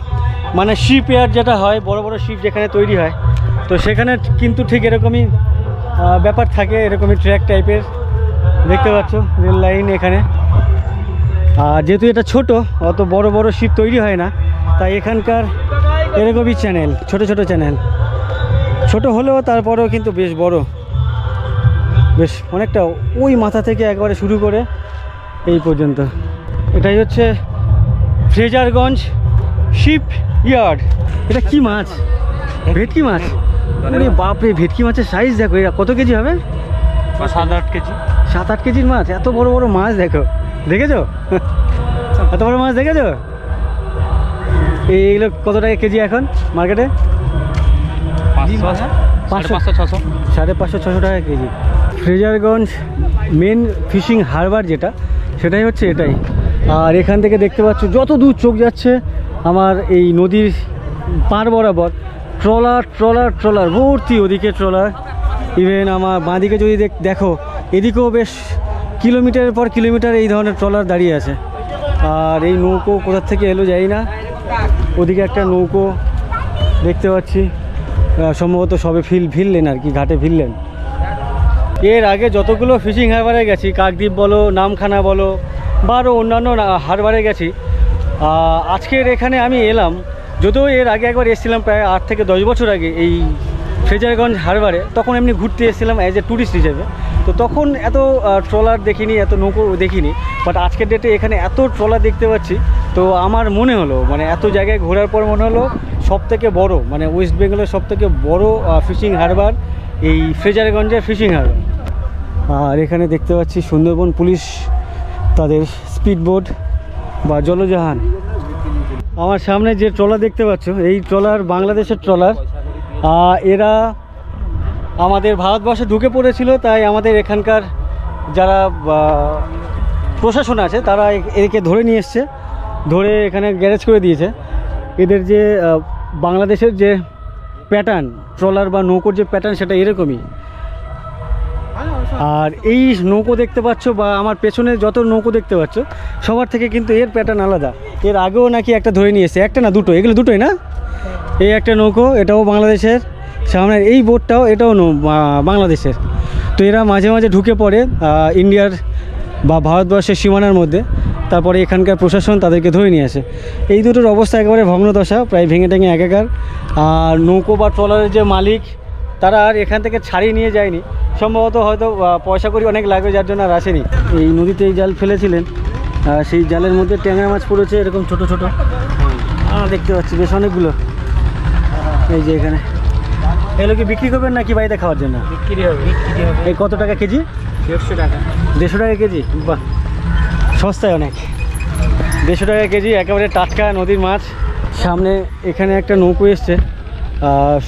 মানে শিপ ইয়ার্ড যেটা হয়, বড় বড় শিপ যেখানে তৈরি হয়, তো সেখানে কিন্তু ঠিক এরকমই ব্যাপার থাকে, এরকমই ট্র্যাক টাইপের দেখতে পাচ্ছ, রেল লাইন এখানে। আর যেহেতু এটা ছোট, অত বড় বড় শিপ তৈরি হয় না, তাই এখানকার এরকমই চ্যানেল, ছোট ছোট চ্যানেল, ছোট হলেও তারপরেও কিন্তু বেশ বড়, বেশ অনেকটা। ওই মাথা থেকে একবারে শুরু করে এই পর্যন্ত। এটাই হচ্ছে ফ্রেজারগঞ্জ শিপ ইয়ার্ড। এটা কি মাছ? ভেটকি মাছ। আরে বাপরে, ভেটকি মাছের সাইজ দেখো, এরা কত কেজি হবে? 7-8 কেজি। 7-8 কেজির মাছ। এত বড় বড় মাছ দেখো, দেখেছো? এত বড় মাছ দেখেছো? এইগুলো কত টাকা কেজি এখন মার্কেটে? 500-600। 550-600 টাকা কেজি। ফ্রেজারগঞ্জ মেন ফিশিং হারবার যেটা, সেটাই হচ্ছে এটাই। আর এখান থেকে দেখতে পাচ্ছ যত দূর চোখ যাচ্ছে আমার এই নদীর পার বরাবর ট্রলার ট্রলার ট্রলার ভর্তি, ওদিকে ট্রলার। ইভেন আমার বাঁদিকে যদি দেখো, এদিকেও বেশ কিলোমিটারের পর কিলোমিটার এই ধরনের ট্রলার দাঁড়িয়ে আছে। আর এই নৌকো কোথা থেকে এলো জানি না, ওদিকে একটা নৌকো দেখতে পাচ্ছি, সম্ভবত সবে ভিড়লেন আর কি, ঘাটে ভিড়লেন। এর আগে যতগুলো ফিশিং হারবারে গেছি, কাকদ্বীপ বলো, নামখানা বলো, বা আরও অন্যান্য হারবারে গেছি, আজকের এখানে আমি এলাম, যদিও এর আগে একবার এসেছিলাম প্রায় 8 থেকে 10 বছর আগে এই ফ্রেজারগঞ্জ হারবারে, তখন এমনি ঘুরতে এসেছিলাম অ্যাজ এ ট্যুরিস্ট হিসেবে। তো তখন এত ট্রলার দেখিনি, এত নৌকো দেখিনি, বাট আজকের ডেটে এখানে এত ট্রলার দেখতে পাচ্ছি। তো আমার মনে হলো মানে এত জায়গায় ঘোরার পর মনে হলো সবথেকে বড় মানে ওয়েস্ট বেঙ্গলের সবথেকে বড় ফিশিং হারবার এই ফ্রেজারগঞ্জের ফিশিং হারবার। আর এখানে দেখতে পাচ্ছি সুন্দরবন পুলিশ তাদের স্পিডবোট বা জলজাহাজ। আমার সামনে যে ট্রলার দেখতে পাচ্ছ এই ট্রলার বাংলাদেশের ট্রলার। এরা আমাদের ভারতবর্ষে ঢুকে পড়েছিল, তাই আমাদের এখানকার যারা প্রশাসন আছে তারা এদেরকে ধরে নিয়ে এসছে, ধরে এখানে গ্যারেজ করে দিয়েছে। এদের যে বাংলাদেশের যে প্যাটার্ন ট্রলার বা নৌকোর যে প্যাটার্ন সেটা এরকমই। আর এই নৌকো দেখতে পাচ্ছ বা আমার পেছনে যত নৌকো দেখতে পাচ্ছ সবার থেকে কিন্তু এর প্যাটার্ন আলাদা। এর আগেও নাকি একটা ধরে নিয়ে এসছে, একটা না দুটো, এগুলো দুটোই না। এই একটা নৌকো, এটাও বাংলাদেশের, সামনের এই বোটটাও এটাও বাংলাদেশের। তো এরা মাঝে মাঝে ঢুকে পড়ে ইন্ডিয়ার বা ভারতবর্ষের সীমানার মধ্যে, তারপরে এখানকার প্রশাসন তাদেরকে ধরে নিয়ে আসে। এই দুটোর অবস্থা একেবারে ভগ্নদশা, প্রায় ভেঙে টেঙে একাকার। আর নৌকো বা ট্রলারের যে মালিক তারা আর এখান থেকে ছাড়িয়ে নিয়ে যায়নি, সম্ভবত হয়তো পয়সা করি অনেক লাগবে যার জন্য আর আসেনি। এই নদীতে এই জাল ফেলেছিলেন, সেই জালের মধ্যে ট্যাংরা মাছ পড়েছে এরকম ছোট ছোট দেখতে পাচ্ছি বেশ অনেকগুলো। এই যে এখানে এগুলো কি বিক্রি করবেন নাকি বাড়িতে খাওয়ার জন্য? বিক্রি হবে। এই কত টাকা কেজি? 150 টাকা। 150 টাকা কেজি? বাহ, সস্তায় অনেক। 150 টাকা কেজি, একেবারে টাটকা নদীর মাছ। সামনে এখানে একটা নৌকো এসছে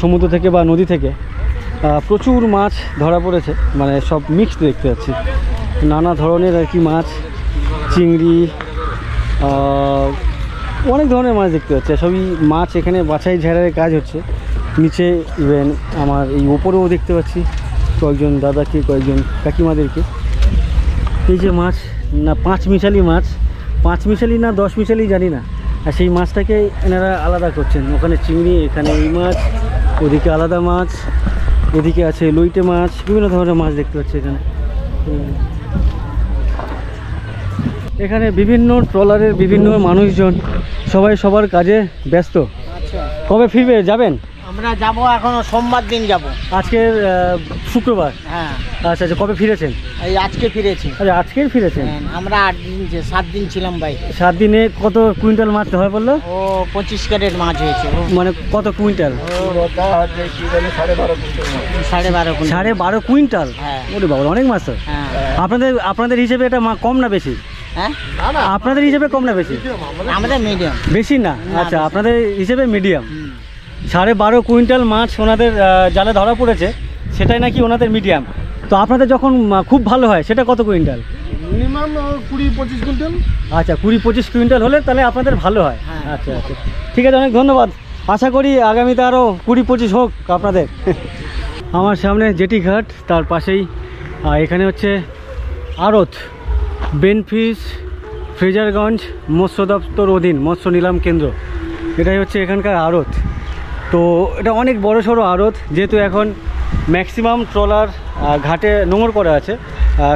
সমুদ্র থেকে বা নদী থেকে, প্রচুর মাছ ধরা পড়েছে, মানে সব মিক্সড দেখতে পাচ্ছি, নানা ধরনের আর কি মাছ, চিংড়ি, অনেক ধরনের মাছ দেখতে পাচ্ছি। সবই মাছ এখানে বাছাই ঝাড়ার কাজ হচ্ছে। নিচে ইভেন আমার এই ওপরেও দেখতে পাচ্ছি কয়েকজন দাদাকে, কয়েকজন কাকিমাদেরকে। এই যে মাছ না 5 মিশালি মাছ, 5 মিশালি না 10 মিশালি জানি না, আর সেই মাছটাকে এনারা আলাদা করছেন। ওখানে চিংড়ি, এখানে এই মাছ, ওদিকে আলাদা মাছ, এদিকে আছে লইটে মাছ, বিভিন্ন ধরনের মাছ দেখতে পাচ্ছি এখানে। এখানে বিভিন্ন ট্রলারের বিভিন্ন মানুষজন সবাই সবার কাজে ব্যস্ত। কবে ফিরবে, যাবেন? আমরা যাব এখন সোমবার দিন যাব। আজকের শুক্রবার। হ্যাঁ। আচ্ছা আচ্ছা, কবে ফিরেছেন? এই আজকে ফিরেছি। আচ্ছা, আজকের ফিরেছেন? আমরা 7 দিন ছিলাম ভাই। 7 দিনে কত কুইন্টাল মাছ ধরা পড়লো? ও 25 ক্যারেট মাছ হয়েছে। মানে কত কুইন্টাল? 12.5 কুইন্টাল। হ্যাঁ। ওরে বাবা, অনেক মাছ তো। হ্যাঁ। আপনাদের হিসেবে এটা কম না বেশি? হ্যাঁ, আপনাদের হিসেবে কম না বেশি? আমাদের মিডিয়াম। বেশি না? আচ্ছা, আপনাদের হিসেবে মিডিয়াম। 12.5 কুইন্টাল মাছ ওনাদের জালে ধরা পড়েছে, সেটাই নাকি ওনাদের মিডিয়াম। তো আপনাদের যখন খুব ভালো হয় সেটা কত কুইন্টাল? Minimum 20-25 quintal. আচ্ছা, 20-25 কুইন্টাল হলে তাহলে আপনাদের ভালো হয়। আচ্ছা আচ্ছা, ঠিক আছে, অনেক ধন্যবাদ। আশা করি আগামীতে আরও 20-25 হোক আপনাদের। আমার সামনে জেটি ঘাট, তার পাশেই এখানে হচ্ছে আড়ত, বেনফিস ফ্রেজারগঞ্জ মৎস্য দপ্তর অধীন মৎস্য নিলাম কেন্দ্র, এটাই হচ্ছে এখানকার আড়ত। তো এটা অনেক বড় সড়ো আড়ত, যেহেতু এখন ম্যাক্সিমাম ট্রলার ঘাটে নোঙর করা আছে,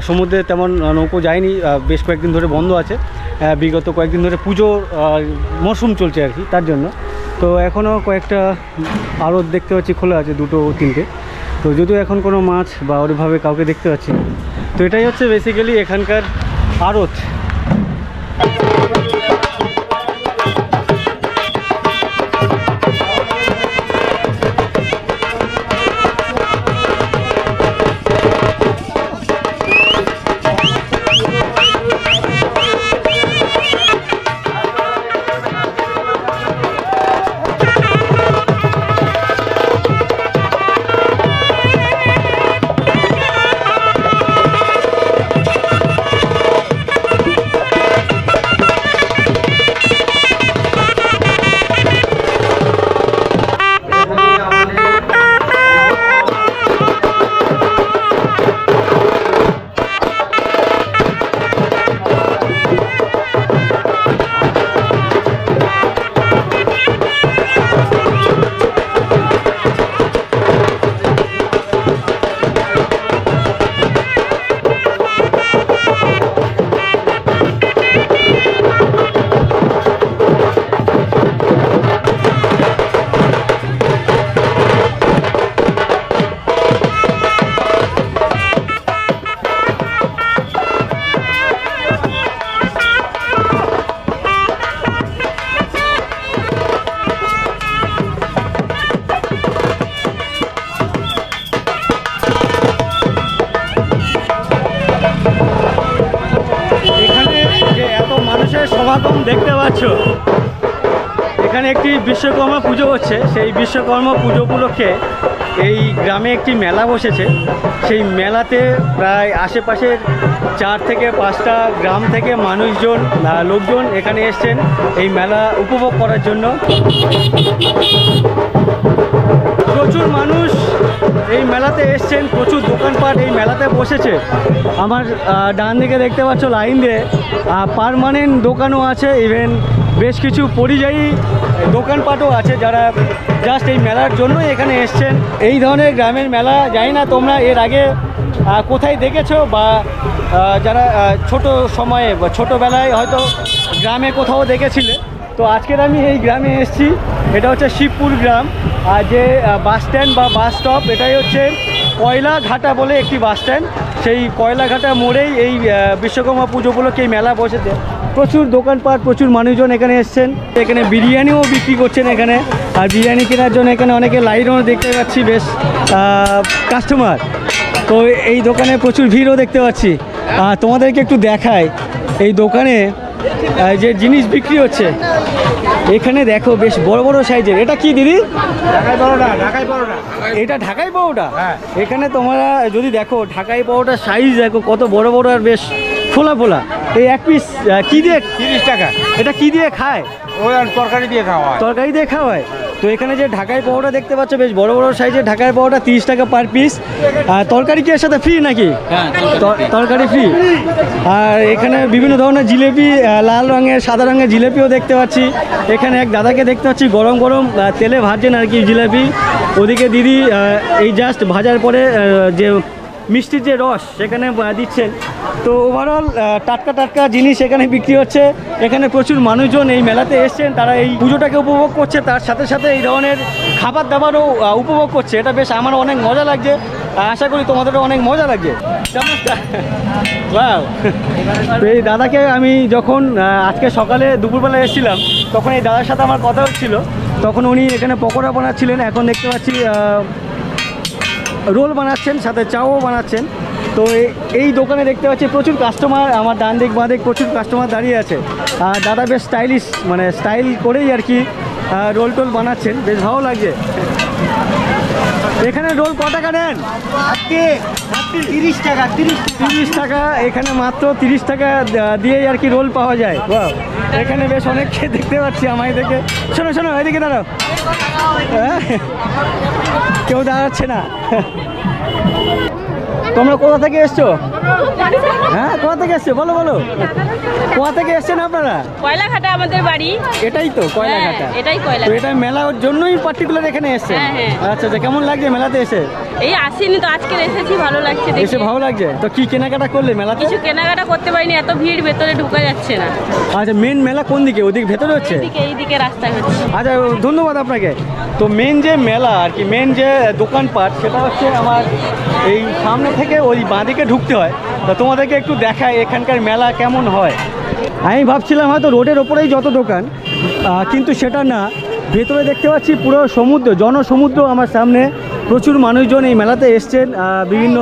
সমুদ্রে তেমন নৌকো যায়নি, বেশ কয়েকদিন ধরে বন্ধ আছে, বিগত কয়েকদিন ধরে পুজোর মরশুম চলছে আর কি, তার জন্য। তো এখনও কয়েকটা আড়ত দেখতে পাচ্ছি খোলা আছে, 2-3টে। তো যদিও এখন কোনো মাছ বা ওইভাবে কাউকে দেখতে পাচ্ছি না। তো এটাই হচ্ছে বেসিক্যালি এখানকার আড়ত। সমাগম দেখতে পাচ্ছ। এখানে একটি বিশ্বকর্মা পুজো হচ্ছে। সেই বিশ্বকর্মা পুজো উপলক্ষে এই গ্রামে একটি মেলা বসেছে। সেই মেলাতে প্রায় আশেপাশের 4 থেকে 5টা গ্রাম থেকে লোকজন এখানে এসছেন এই মেলা উপভোগ করার জন্য। প্রচুর মানুষ এই মেলাতে এসছেন, প্রচুর দোকানপাট এই মেলাতে বসেছে। আমার ডান দিকে দেখতে পাচ্ছ লাইন দিয়ে পার্মানেন্ট দোকানও আছে, ইভেন বেশ কিছু পরিযায়ী দোকানপাটও আছে যারা জাস্ট এই মেলার জন্য এখানে এসছেন। এই ধরনের গ্রামের মেলা জানি না তোমরা এর আগে কোথায় দেখেছো, বা যারা ছোট সময়ে বা ছোটোবেলায় হয়তো গ্রামে কোথাও দেখেছিলে। তো আজকের আমি এই গ্রামে এসেছি, এটা হচ্ছে শিবপুর গ্রাম। আর যে বাস স্ট্যান্ড বা বাস স্টপ, এটাই হচ্ছে কয়লাঘাটা বলে একটি বাস স্ট্যান্ড। সেই কয়লাঘাটা মোড়েই এই বিশ্বকর্মা পুজো উপলক্ষে এই মেলা বসেছে। প্রচুর দোকানপাট, প্রচুর মানুষজন এখানে এসছেন। এখানে বিরিয়ানিও বিক্রি করছেন এখানে, আর বিরিয়ানি কেনার জন্য এখানে অনেকে লাইনও দেখতে পাচ্ছি, বেশ কাস্টমার। তো এই দোকানে প্রচুর ভিড়ও দেখতে পাচ্ছি। তোমাদেরকে একটু দেখায় এই দোকানে যে জিনিস বিক্রি হচ্ছে। এখানে দেখো বেশ বড় বড় সাইজের। এটা কি দিদি? ঢাকাই পরোটা। ঢাকাই পরোটা, এটা ঢাকাই পরোটা। হ্যাঁ। এখানে তোমরা যদি দেখো ঢাকাই পরোটার সাইজ দেখো কত বড় বড় আর বেশ ফোলা ফোলা। এই এক পিস কি দিয়ে? 30 টাকা। এটা কি দিয়ে খায়? ওই তরকারি দিয়ে খাওয়া হয়। তরকারি দিয়ে খাওয়ায়। তো এখানে যে ঢাকাই পরোটা দেখতে পাচ্ছ, বেশ বড় বড় সাইজের ঢাকাই পরোটা, 30 টাকা পার পিস। তরকারি কি এর সাথে ফ্রি নাকি? তরকারি ফ্রি। আর এখানে বিভিন্ন ধরনের জিলেপি, লাল রঙের সাদা রঙের জিলেপিও দেখতে পাচ্ছি। এখানে এক দাদাকে দেখতে পাচ্ছি গরম গরম তেলে ভাজছেন আর কি জিলেপি। ওদিকে দিদি এই জাস্ট ভাজার পরে যে মিষ্টির যে রস সেখানে দিচ্ছেন। তো ওভারঅল টাটকা টাটকা জিনিস এখানে বিক্রি হচ্ছে। এখানে প্রচুর মানুষজন এই মেলাতে এসছেন, তারা এই পুজোটাকে উপভোগ করছে, তার সাথে সাথে এই ধরনের খাবার দাবারও উপভোগ করছে। এটা বেশ আমার অনেক মজা লাগছে, আশা করি তোমাদেরও অনেক মজা লাগছে। ওয়াও! তো এই দাদাকে আমি যখন আজকে সকালে দুপুরবেলা এসেছিলাম, তখন এই দাদার সাথে আমার কথা হচ্ছিল। তখন উনি এখানে পকোড়া বানাচ্ছিলেন, এখন দেখতে পাচ্ছি রোল বানাচ্ছেন, সাথে চাও বানাচ্ছেন। তো এই দোকানে দেখতে পাচ্ছি প্রচুর কাস্টমার, আমার ডান দিক বাঁ দিক প্রচুর কাস্টমার দাঁড়িয়ে আছে। আর দাদা বেশ স্টাইলিশ, মানে স্টাইল করেই আর কি রোল টোল বানাচ্ছেন, বেশ ভালো লাগছে। এখানে রোল ক টাকা নেন? 30 টাকা। 30 টাকা। এখানে মাত্র 30 টাকা দিয়েই আর কি রোল পাওয়া যায়। বাহ! এখানে বেশ অনেককে দেখতে পাচ্ছি আমায় দেখে। শোনো শোনো, এদিকে দাঁড়াও। হ্যাঁ, কেউ দাঁড়াচ্ছে না। তোমরা কোথা থেকে এসছো? হ্যাঁ, কোথা থেকে এসছো বলো বলো। কোথা থেকে এসছেন আপনারা? কয়লাঘাটা আমাদের বাড়ি। এটাই তো কয়লাঘাটা? এটাই কয়লা। তো এটা মেলার জন্যই পার্টিকুলার এখানে এসছেন? আচ্ছা আচ্ছা, কেমন লাগছে মেলাতে এসে? এই আসিনি তো, আজকে এসেছি, ভালো লাগছে দেখে। এসে ভালো লাগছে। তো কি কেনাকাটা করলে মেলাতে? কিছু কেনাকাটা করতে পারিনি, এত ভিড়, ভেতরে ঢোকা যাচ্ছে না। আচ্ছা, মেন মেলা কোন দিকে? ওদিকে ভেতরে হচ্ছে? এইদিকে রাস্তায় হচ্ছে। আচ্ছা, ধন্যবাদ আপনাকে। তো মেন যে মেলা আর কি, মেন যে দোকানপাট, সেটা হচ্ছে আমার এই সামনে থেকে ওই বাঁদিকে ঢুকতে হয়। তা তোমাদেরকে একটু দেখায় এখানকার মেলা কেমন হয়। আমি ভাবছিলাম হয়তো রোডের ওপরেই যত দোকান, কিন্তু সেটা না। ভেতরে দেখতে পাচ্ছি পুরো সমুদ্র, জনসমুদ্র আমার সামনে। প্রচুর মানুষজন এই মেলাতে এসছেন, বিভিন্ন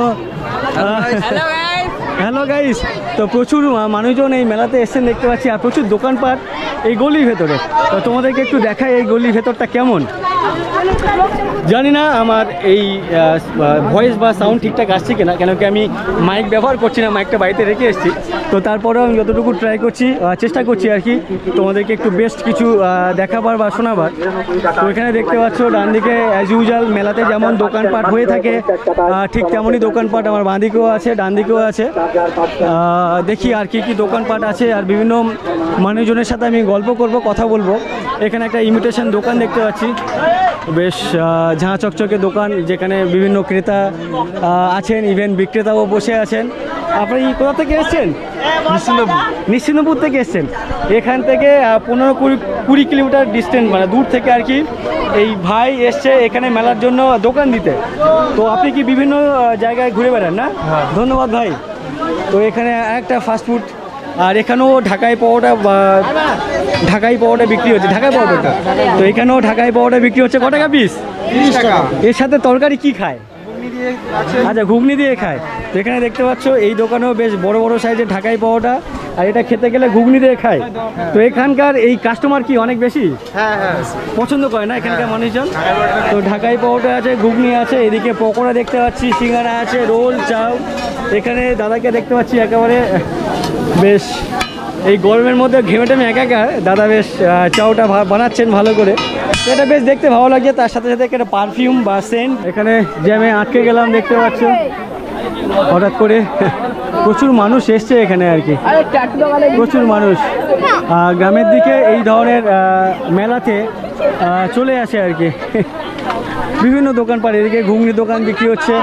হ্যালো গাইস। তো প্রচুর মানুষজন এই মেলাতে এসছেন দেখতে পাচ্ছি, আর প্রচুর দোকানপাট এই গলির ভেতরে। তো তোমাদেরকে একটু দেখাই এই গলির ভেতরটা কেমন। জানি না আমার এই ভয়েস বা সাউন্ড ঠিকঠাক আসছে কিনা, কেন কি আমি মাইক ব্যবহার করছি না, মাইকটা বাড়িতে রেখে এসেছি। তো তারপরেও আমি যতটুকু ট্রাই করছি, চেষ্টা করছি আর কি তোমাদেরকে একটু বেস্ট কিছু দেখাবার বা শোনাবার। তো এখানে দেখতে পাচ্ছ ডান দিকে অ্যাজ ইউজুয়াল মেলাতে যেমন দোকানপাট হয়ে থাকে, ঠিক তেমনই দোকানপাট আমার বাঁ দিকেও আছে, ডান দিকেও আছে। দেখি আর কি কি দোকানপাট আছে, আর বিভিন্ন মানুষজনের সাথে আমি গল্প করব, কথা বলবো। এখানে একটা ইমিটেশন দোকান দেখতে পাচ্ছি, বেশ ঝাঁ চকচকে দোকান, যেখানে বিভিন্ন ক্রেতা আছেন, ইভেন বিক্রেতাও বসে আছেন। আপনি কোথা থেকে এসছেন? নিশ্চিন্তপুর থেকে এসছেন। এখান থেকে 15-20 কিলোমিটার ডিস্টেন্স, মানে দূর থেকে আর কি এই ভাই এসছে এখানে মেলার জন্য দোকান দিতে। তো আপনি কি বিভিন্ন জায়গায় ঘুরে বেড়ান না? ধন্যবাদ ভাই। তো এখানে একটা ফাস্টফুড, আর এখানেও ঢাকাই পরোটা বিক্রি হচ্ছে, ঢাকাই পরোটা। তো এখানেও ঢাকাই পরোটা বিক্রি হচ্ছে। কত টাকা পিস? 30 টাকা। এর সাথে তরকারি কি খায়? আচ্ছা, ঘুগনি দিয়ে খায়। তো এখানে দেখতে পাচ্ছ এই দোকানেও বেশ বড় বড় সাইজের ঢাকাই পরোটা, আর এটা খেতে গেলে ঘুগনি দিয়ে খায়। তো এখানকার এই কাস্টমার কি অনেক বেশি পছন্দ করে না এখানকার মানুষজন? তো ঢাকাই পরোটা আছে, ঘুগনি আছে, এদিকে পকোড়া দেখতে পাচ্ছি, সিঙ্গারা আছে, রোল, চাউ। এখানে দাদাকে দেখতে পাচ্ছি একেবারে বেশ এই গরমের মধ্যে ঘেমে টেমে একাকার দাদা বেশ চাউটা বানাচ্ছেন ভালো করে। এটা বেশ দেখতে ভালো লাগছে। তার সাথে সাথে একটা পারফিউম বা সেন্ট। এখানে জ্যামে আটকে গেলাম দেখতে পাচ্ছ, হঠাৎ করে প্রচুর মানুষ এসছে এখানে আর কি, প্রচুর মানুষ গ্রামের দিকে এই ধরনের মেলাতে চলে আসে আর কি। বিভিন্ন দোকানপাট, এদিকে ঘুগনি দোকান বিক্রি হচ্ছে,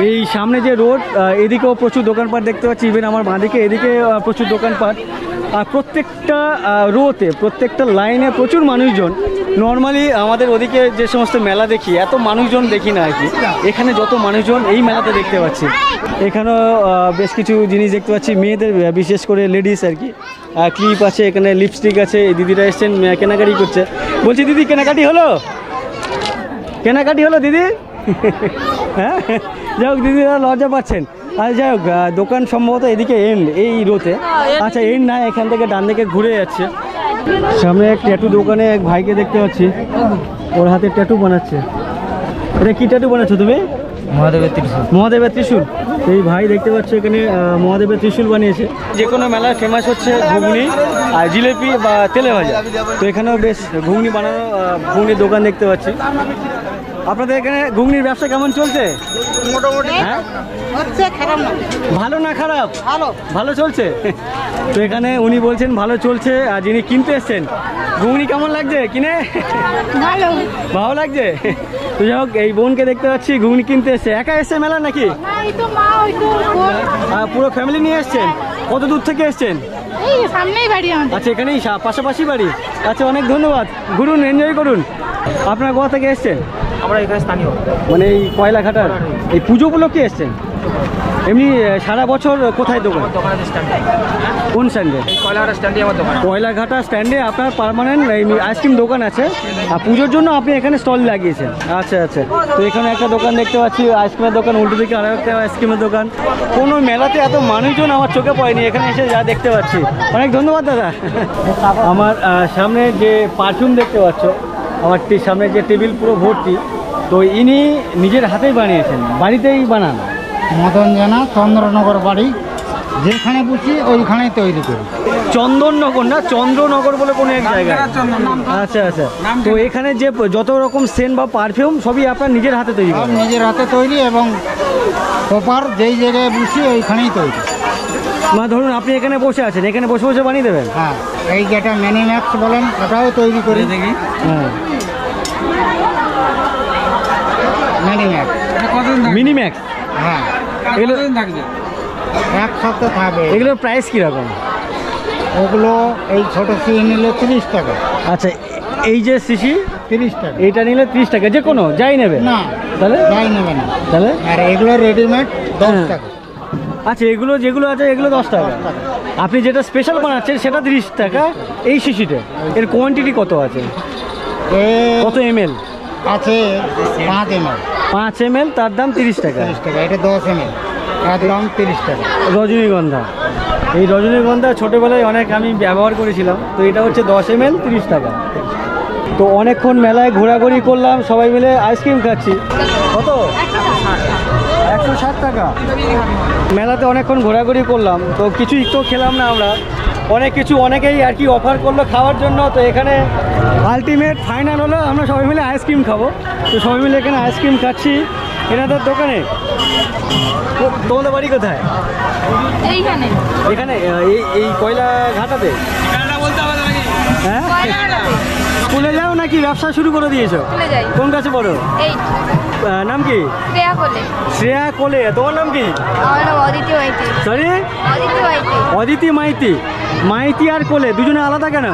এই সামনে যে রোড এদিকেও প্রচুর দোকানপাট দেখতে পাচ্ছি, ইভেন আমার বাঁদিকে এদিকে প্রচুর দোকানপাট। আর প্রত্যেকটা রোতে, প্রত্যেকটা লাইনে প্রচুর মানুষজন। নর্মালি আমাদের ওদিকে যে সমস্ত মেলা দেখি এত মানুষজন দেখি না আর কি, এখানে যত মানুষজন এই মেলাতে দেখতে পাচ্ছি। এখানেও বেশ কিছু জিনিস দেখতে পাচ্ছি মেয়েদের, বিশেষ করে লেডিস আর কি। ক্লিপ আছে, এখানে লিপস্টিক আছে। এই দিদিরা এসছেন কেনাকাটি করছে। বলছি দিদি কেনাকাটি হলো? কেনাকাটি হলো দিদি? হ্যাঁ, যাই হোক দিদিরা লজ্জা পাচ্ছেন। আর যাই হোক দোকান সম্ভবত এদিকে এন্ড, এই রোতে। আচ্ছা এন্ড না, এখান থেকে ডান দিকে ঘুরে যাচ্ছে। সামনে এক ট্যাটু দোকানে এক ভাইকে দেখতে পাচ্ছি, ওর হাতে ট্যাটু বানাচ্ছে। এটা কি ট্যাটু বানাচ্ছো তুমি? মহাদেবের ত্রিশূল। মহাদেবের ত্রিশূল। এই ভাই দেখতে পাচ্ছ এখানে মহাদেবের ত্রিশূল বানিয়েছে। যে কোনো মেলায় ফেমাস হচ্ছে ঘুগনি আর জিলেপি বা তেলে ভাজা। তো এখানেও বেশ ঘুগনি বানানো, ঘুগনির দোকান দেখতে পাচ্ছি। আপনাদের এখানে ঘুগনির ব্যবসা কেমন চলছে? মোটামুটি হ্যাঁ, হচ্ছে, খারাপ না। ভালো না খারাপ? ভালো। ভালো চলছে। তো এখানে উনি বলছেন ভালো চলছে। আর যিনি কিনতে এসছেন, ঘুগনি কেমন লাগছে কিনে? ভালো। ভালো লাগছে। তো যাই হোক এই বোনকে দেখতে পাচ্ছি ঘুগনি কিনতে এসছে। একা এসছে মেলা নাকি? পুরো ফ্যামিলি নিয়ে এসছেন? কত দূর থেকে এসছেন? সামনেই বাড়ি আমাদের। আচ্ছা এখানেই পাশাপাশি বাড়ি? আচ্ছা অনেক ধন্যবাদ, ঘুরুন, এনজয় করুন। আপনারা কোথা থেকে এসছেন? আমরা এখানে স্থানীয়, মানে এই কয়লাঘাটার এই পুজো উপলক্ষে এসছেন? এমনি সারা বছর কোথায় দোকান? দোকানের স্ট্যান্ডে। কোন স্ট্যান্ডে? এই কয়লাঘাটা স্ট্যান্ডে আমার দোকান। কয়লাঘাটা স্ট্যান্ডে আপনার পার্মানেন্ট এই আইসক্রিম দোকান আছে, আর পুজোর জন্য আপনি এখানে স্টল লাগিয়েছেন? আচ্ছা আচ্ছা। তো এখানে একটা দোকান দেখতে পাচ্ছি, আইসক্রিমের দোকান, উল্টো দিকে আরও একটা আইসক্রিমের দোকান। কোনো মেলাতে এত মানুষজন আমার চোখে পড়েনি, এখানে এসে যা দেখতে পাচ্ছি। অনেক ধন্যবাদ দাদা। আমার সামনে যে পারফিউম দেখতে পাচ্ছ, আমার সামনে যে টেবিল পুরো ভর্তি, তো ইনি নিজের হাতেই বানিয়েছেন, বাড়িতেই বানান? মদন জানা, চন্দ্রনগর বাড়ি, যেখানে বুঝি ওইখানেই তৈরি করি। চন্দননগর না, চন্দ্রনগর বলে কোনো এক জায়গায়? আচ্ছা আচ্ছা। তো এখানে যে যত রকম সেন্ট বা পারফিউম সবই আপনার নিজের হাতে তৈরি? সব নিজের হাতে তৈরি, এবং প্রপার যেই জায়গায় বুঝি ওইখানেই তৈরি। মানে ধরুন আপনি এখানে বসে আছেন, এখানে বসে বসে বানিয়ে দেবেন? হ্যাঁ, এই যেটা মিনিম্যাক্স বলেন ওটাও তৈরি করি। দেখি, হ্যাঁ, মিনিম্যাক্স। মিনিম্যাক্স। হ্যাঁ, এগুলো এক সপ্তাহ থাকবে। এগুলোর প্রাইস কীরকম? ওগুলো এই ছোটো সিসি নিলে 30 টাকা। আচ্ছা, এই যে সিসি 30 টাকা। এইটা নিলে 30 টাকা, যে কোনো যাই নেবে? না, তাহলে যাই নেবে না। তাহলে? আর এগুলো রেডিমেড 10 হ্যাঁ। টাকা। আচ্ছা, এগুলো যেগুলো আছে এগুলো 10 টাকা। আপনি যেটা স্পেশাল বানাচ্ছেন সেটা 30 টাকা এই শিশিটা। এর কোয়ান্টিটি কত আছে? কত ml আছে? 5 ml। 5 ml, তার দাম 30 টাকা। 30 টাকা। এটা 10 ml, তার দাম 30 টাকা। রজনীগন্ধা, এই রজনীগন্ধা ছোটোবেলায় অনেক আমি ব্যবহার করেছিলাম। তো এটা হচ্ছে 10 ml, 30 টাকা। তো অনেকক্ষণ মেলায় ঘোরাঘুরি করলাম, সবাই মিলে আইসক্রিম খাচ্ছি। কত? 160 টাকা। মেলাতে অনেকক্ষণ ঘোরাঘুরি করলাম, তো কিছু একটু খেলাম না আমরা, অনেক কিছু অনেকেই আর কি অফার করলো খাওয়ার জন্য। তো এখানে আলটিমেট ফাইনাল হলো আমরা সবাই মিলে আইসক্রিম খাবো। তো সবাই মিলে এখানে আইসক্রিম খাচ্ছি এনাদের দোকানে। তোমাদের বাড়ি কোথায়? এইখানে এখানে এই কয়লা ঘাটাতে? হ্যাঁ, স্কুলে যাও নাকি ব্যবসা শুরু করে দিয়েছো? কোন কাছে পড়ো? নাম কি? শ্রেয়া কোলে। তোমার নাম কি? সরি, অদিতি মাইতি। মাইতি আর কোলে দুজনে আলাদা কেন?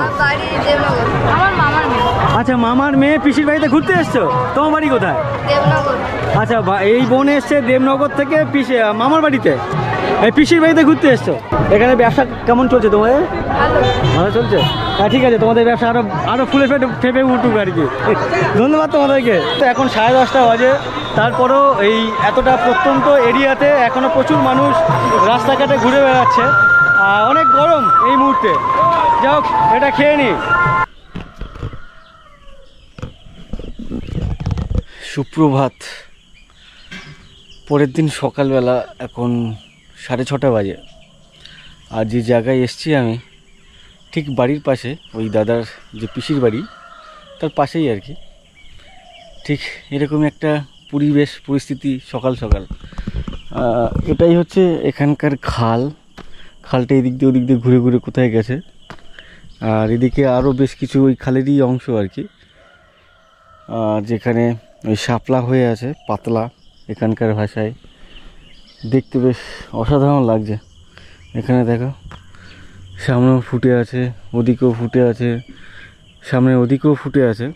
আচ্ছা, মামার মেয়ে পিসির বাড়িতে ঘুরতে এসছো? তোমার বাড়ি কোথায়? আচ্ছা, এই বোন এসছে দেবনগর থেকে মামার বাড়িতে, এই পিসির বাড়িতে ঘুরতে এসছো। এখানে ব্যবসা কেমন চলছে তোমাদের? ভালো চলছে? হ্যাঁ, ঠিক আছে, তোমাদের ব্যবসা আরো ফুলে ফেপে উঠুক আর কি। ধন্যবাদ তোমাদেরকে। তো এখন 10:30 বাজে, তারপরেও এই এতটা প্রত্যন্ত এরিয়াতে এখনো প্রচুর মানুষ রাস্তাঘাটে ঘুরে বেড়াচ্ছে। অনেক গরম এই মুহূর্তে। যাই হোক, এটা খেয়ে নি। সুপ্রভাত। পরের দিন সকালবেলা, এখন 6:30 বাজে। আর যে জায়গায় এসছি আমি, ঠিক বাড়ির পাশে, ওই দাদার যে পিসির বাড়ি তার পাশেই আর কি, ঠিক এরকম একটা পরিবেশ পরিস্থিতি সকাল সকাল। এটাই হচ্ছে এখানকার খালটা এদিক দিয়ে ওদিক দিয়ে ঘুরে ঘুরে কোথায় গেছে। আর এদিকে আরও বেশ কিছু ওই খালেরই অংশ আর কি, যেখানে ওই শাপলা হয়ে আছে, পাতলা এখানকার ভাষায়। দেখতে বেশ অসাধারণ লাগছে। এখানে দেখো, সামনেও ফুটে আছে, ওদিকেও ফুটে আছে, সামনে ওদিকেও ফুটে আছে।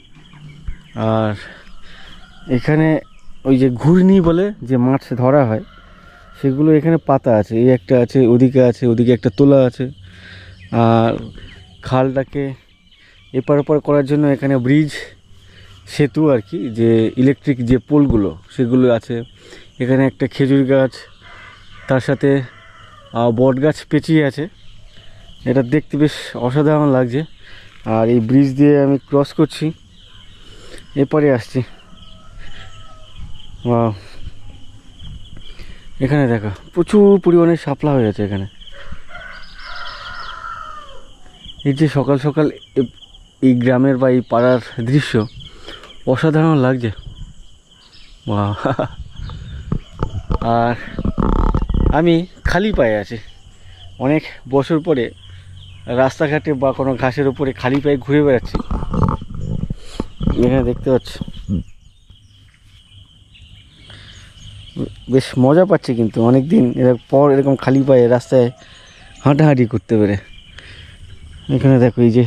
আর এখানে ওই যে ঘূর্ণি বলে যে মাছ ধরা হয়, সেগুলো এখানে পাতা আছে। এই একটা আছে, ওদিকে আছে, ওদিকে একটা তোলা আছে। আর খালটাকে এপার ওপার করার জন্য এখানে ব্রিজ, সেতু আর কি, যে ইলেকট্রিক যে পোলগুলো সেগুলো আছে। এখানে একটা খেজুর গাছ, তার সাথে বট গাছ পেঁচিয়ে আছে। এটা দেখতে বেশ অসাধারণ লাগছে। আর এই ব্রিজ দিয়ে আমি ক্রস করছি, এপারে আসছি। এখানে দেখো প্রচুর পরিমাণে শাপলা হয়ে আছে এখানে। এই যে সকাল সকাল এই গ্রামের বা এই পাড়ার দৃশ্য অসাধারণ লাগছে। আর আমি খালি পায়ে আছি, অনেক বছর পরে রাস্তাঘাটে বা কোনো ঘাসের উপরে খালি পায়ে ঘুরে বেড়াচ্ছি। এখানে দেখতে পাচ্ছি, বেশ মজা পাচ্ছি। কিন্তু অনেক দিন পর এরকম খালি পায়ে রাস্তায় হাঁটাহাঁটি করতে পেরে। এখানে দেখো, এই যে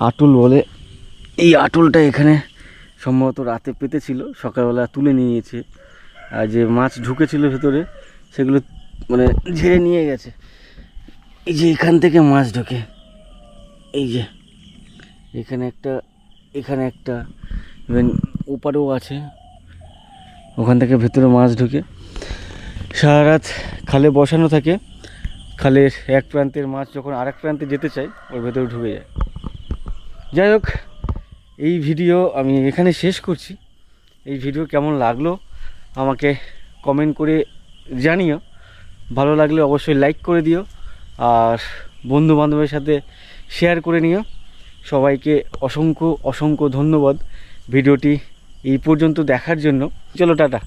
আটুল বলে, এই আটুলটা এখানে সম্ভবত রাতে পেতেছিল, সকালবেলা তুলে নিয়েছে। আর যে মাছ ঢুকেছিল ভেতরে, সেগুলো মানে ঝেড়ে নিয়ে গেছে। এই যে এখান থেকে মাছ ঢোকে, এই যে এখানে একটা, ইভেন ওপারেও আছে, ওখান থেকে ভেতরে মাছ ঢুকে সারা রাত খালে বসানো থাকে। খালের এক প্রান্তের মাছ যখন আরেক প্রান্তে যেতে চায়, ওর ভেতরে ঢুকে যায়। যাই হোক, এই ভিডিও আমি এখানে শেষ করছি। এই ভিডিও কেমন লাগলো আমাকে কমেন্ট করে জানিও। ভালো লাগলে অবশ্যই লাইক করে দিও, আর বন্ধু বান্ধবের সাথে শেয়ার করে নিও। সবাইকে অসংখ্য অসংখ্য ধন্যবাদ ভিডিওটি এই পর্যন্ত দেখার জন্য। চলো, টাটা।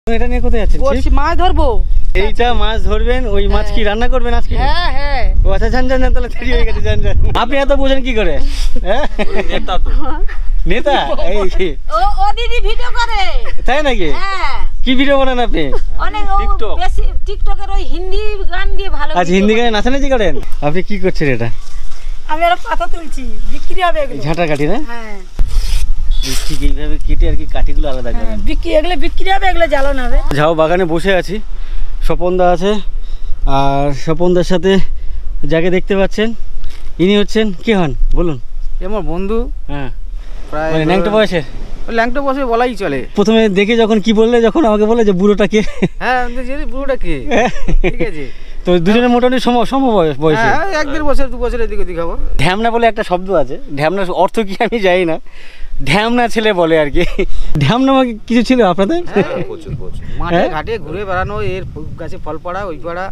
এটা নিয়ে কোথায় যাচ্ছেন? মাছ ধরবো। এইটা মাছ ধরবেন, ওই মাছ কি রান্না করবেন আজকে? হ্যাঁ হ্যাঁ। ও আচ্ছা, যান যান, তাহলে দেরি হয়ে গেছে, যান যান। আপনি এত বোঝেন কি করে? হ্যাঁ, নেতা। এই ও দিদি ভিডিও করে। তাই নাকি? হ্যাঁ। কি ভিডিও বানান আপনি? অনেক বেশি টিকটকের ওই হিন্দি গান দিয়ে ভালো। আচ্ছা, হিন্দি গানে নাচানাচি করেন? আপনি কি করছেন এটা? আমি আর পাতা তুলছি, বিক্রি হবে এগুলো। ঝাঁটা কাঠি না? হ্যাঁ, ঠিক এইভাবে কেটে আর কি কাঠিগুলো আলাদা করেন। এগুলো বিক্রি হবে, এগুলো জ্বালানো হবে। ঝাউ বাগানে বসে আছি, স্বপনদা আছে। আর স্বপনদার সাথে যাকে দেখতে পাচ্ছেন, ইনি হচ্ছেন কি হন বলুন? আমার বন্ধু। হ্যাঁ, প্রায় মানে ন্যাংটো বয়সের। ল্যাংটো বসে বলাই চলে। প্রথমে দেখে যখন কি বললে, যখন আমাকে বলে যে বুড়োটা কে, হ্যাঁ, বুড়োটা কে, ঠিক আছে। তো দুজনের মোটামুটি সম বয়সে। 1-1.5 বছর 2 বছর এদিকে ওদিক হবো। ঢ্যামনা বলে একটা শব্দ আছে, ঢ্যামনার অর্থ কি আমি জানি না, ঢ্যামনা ছেলে বলে আর কি। ঢ্যামনা কিছু ছিল আপনাদের? মাঠে ঘাটে ঘুরে বেড়ানো, এর গাছে ফল পড়া, ওই পড়া।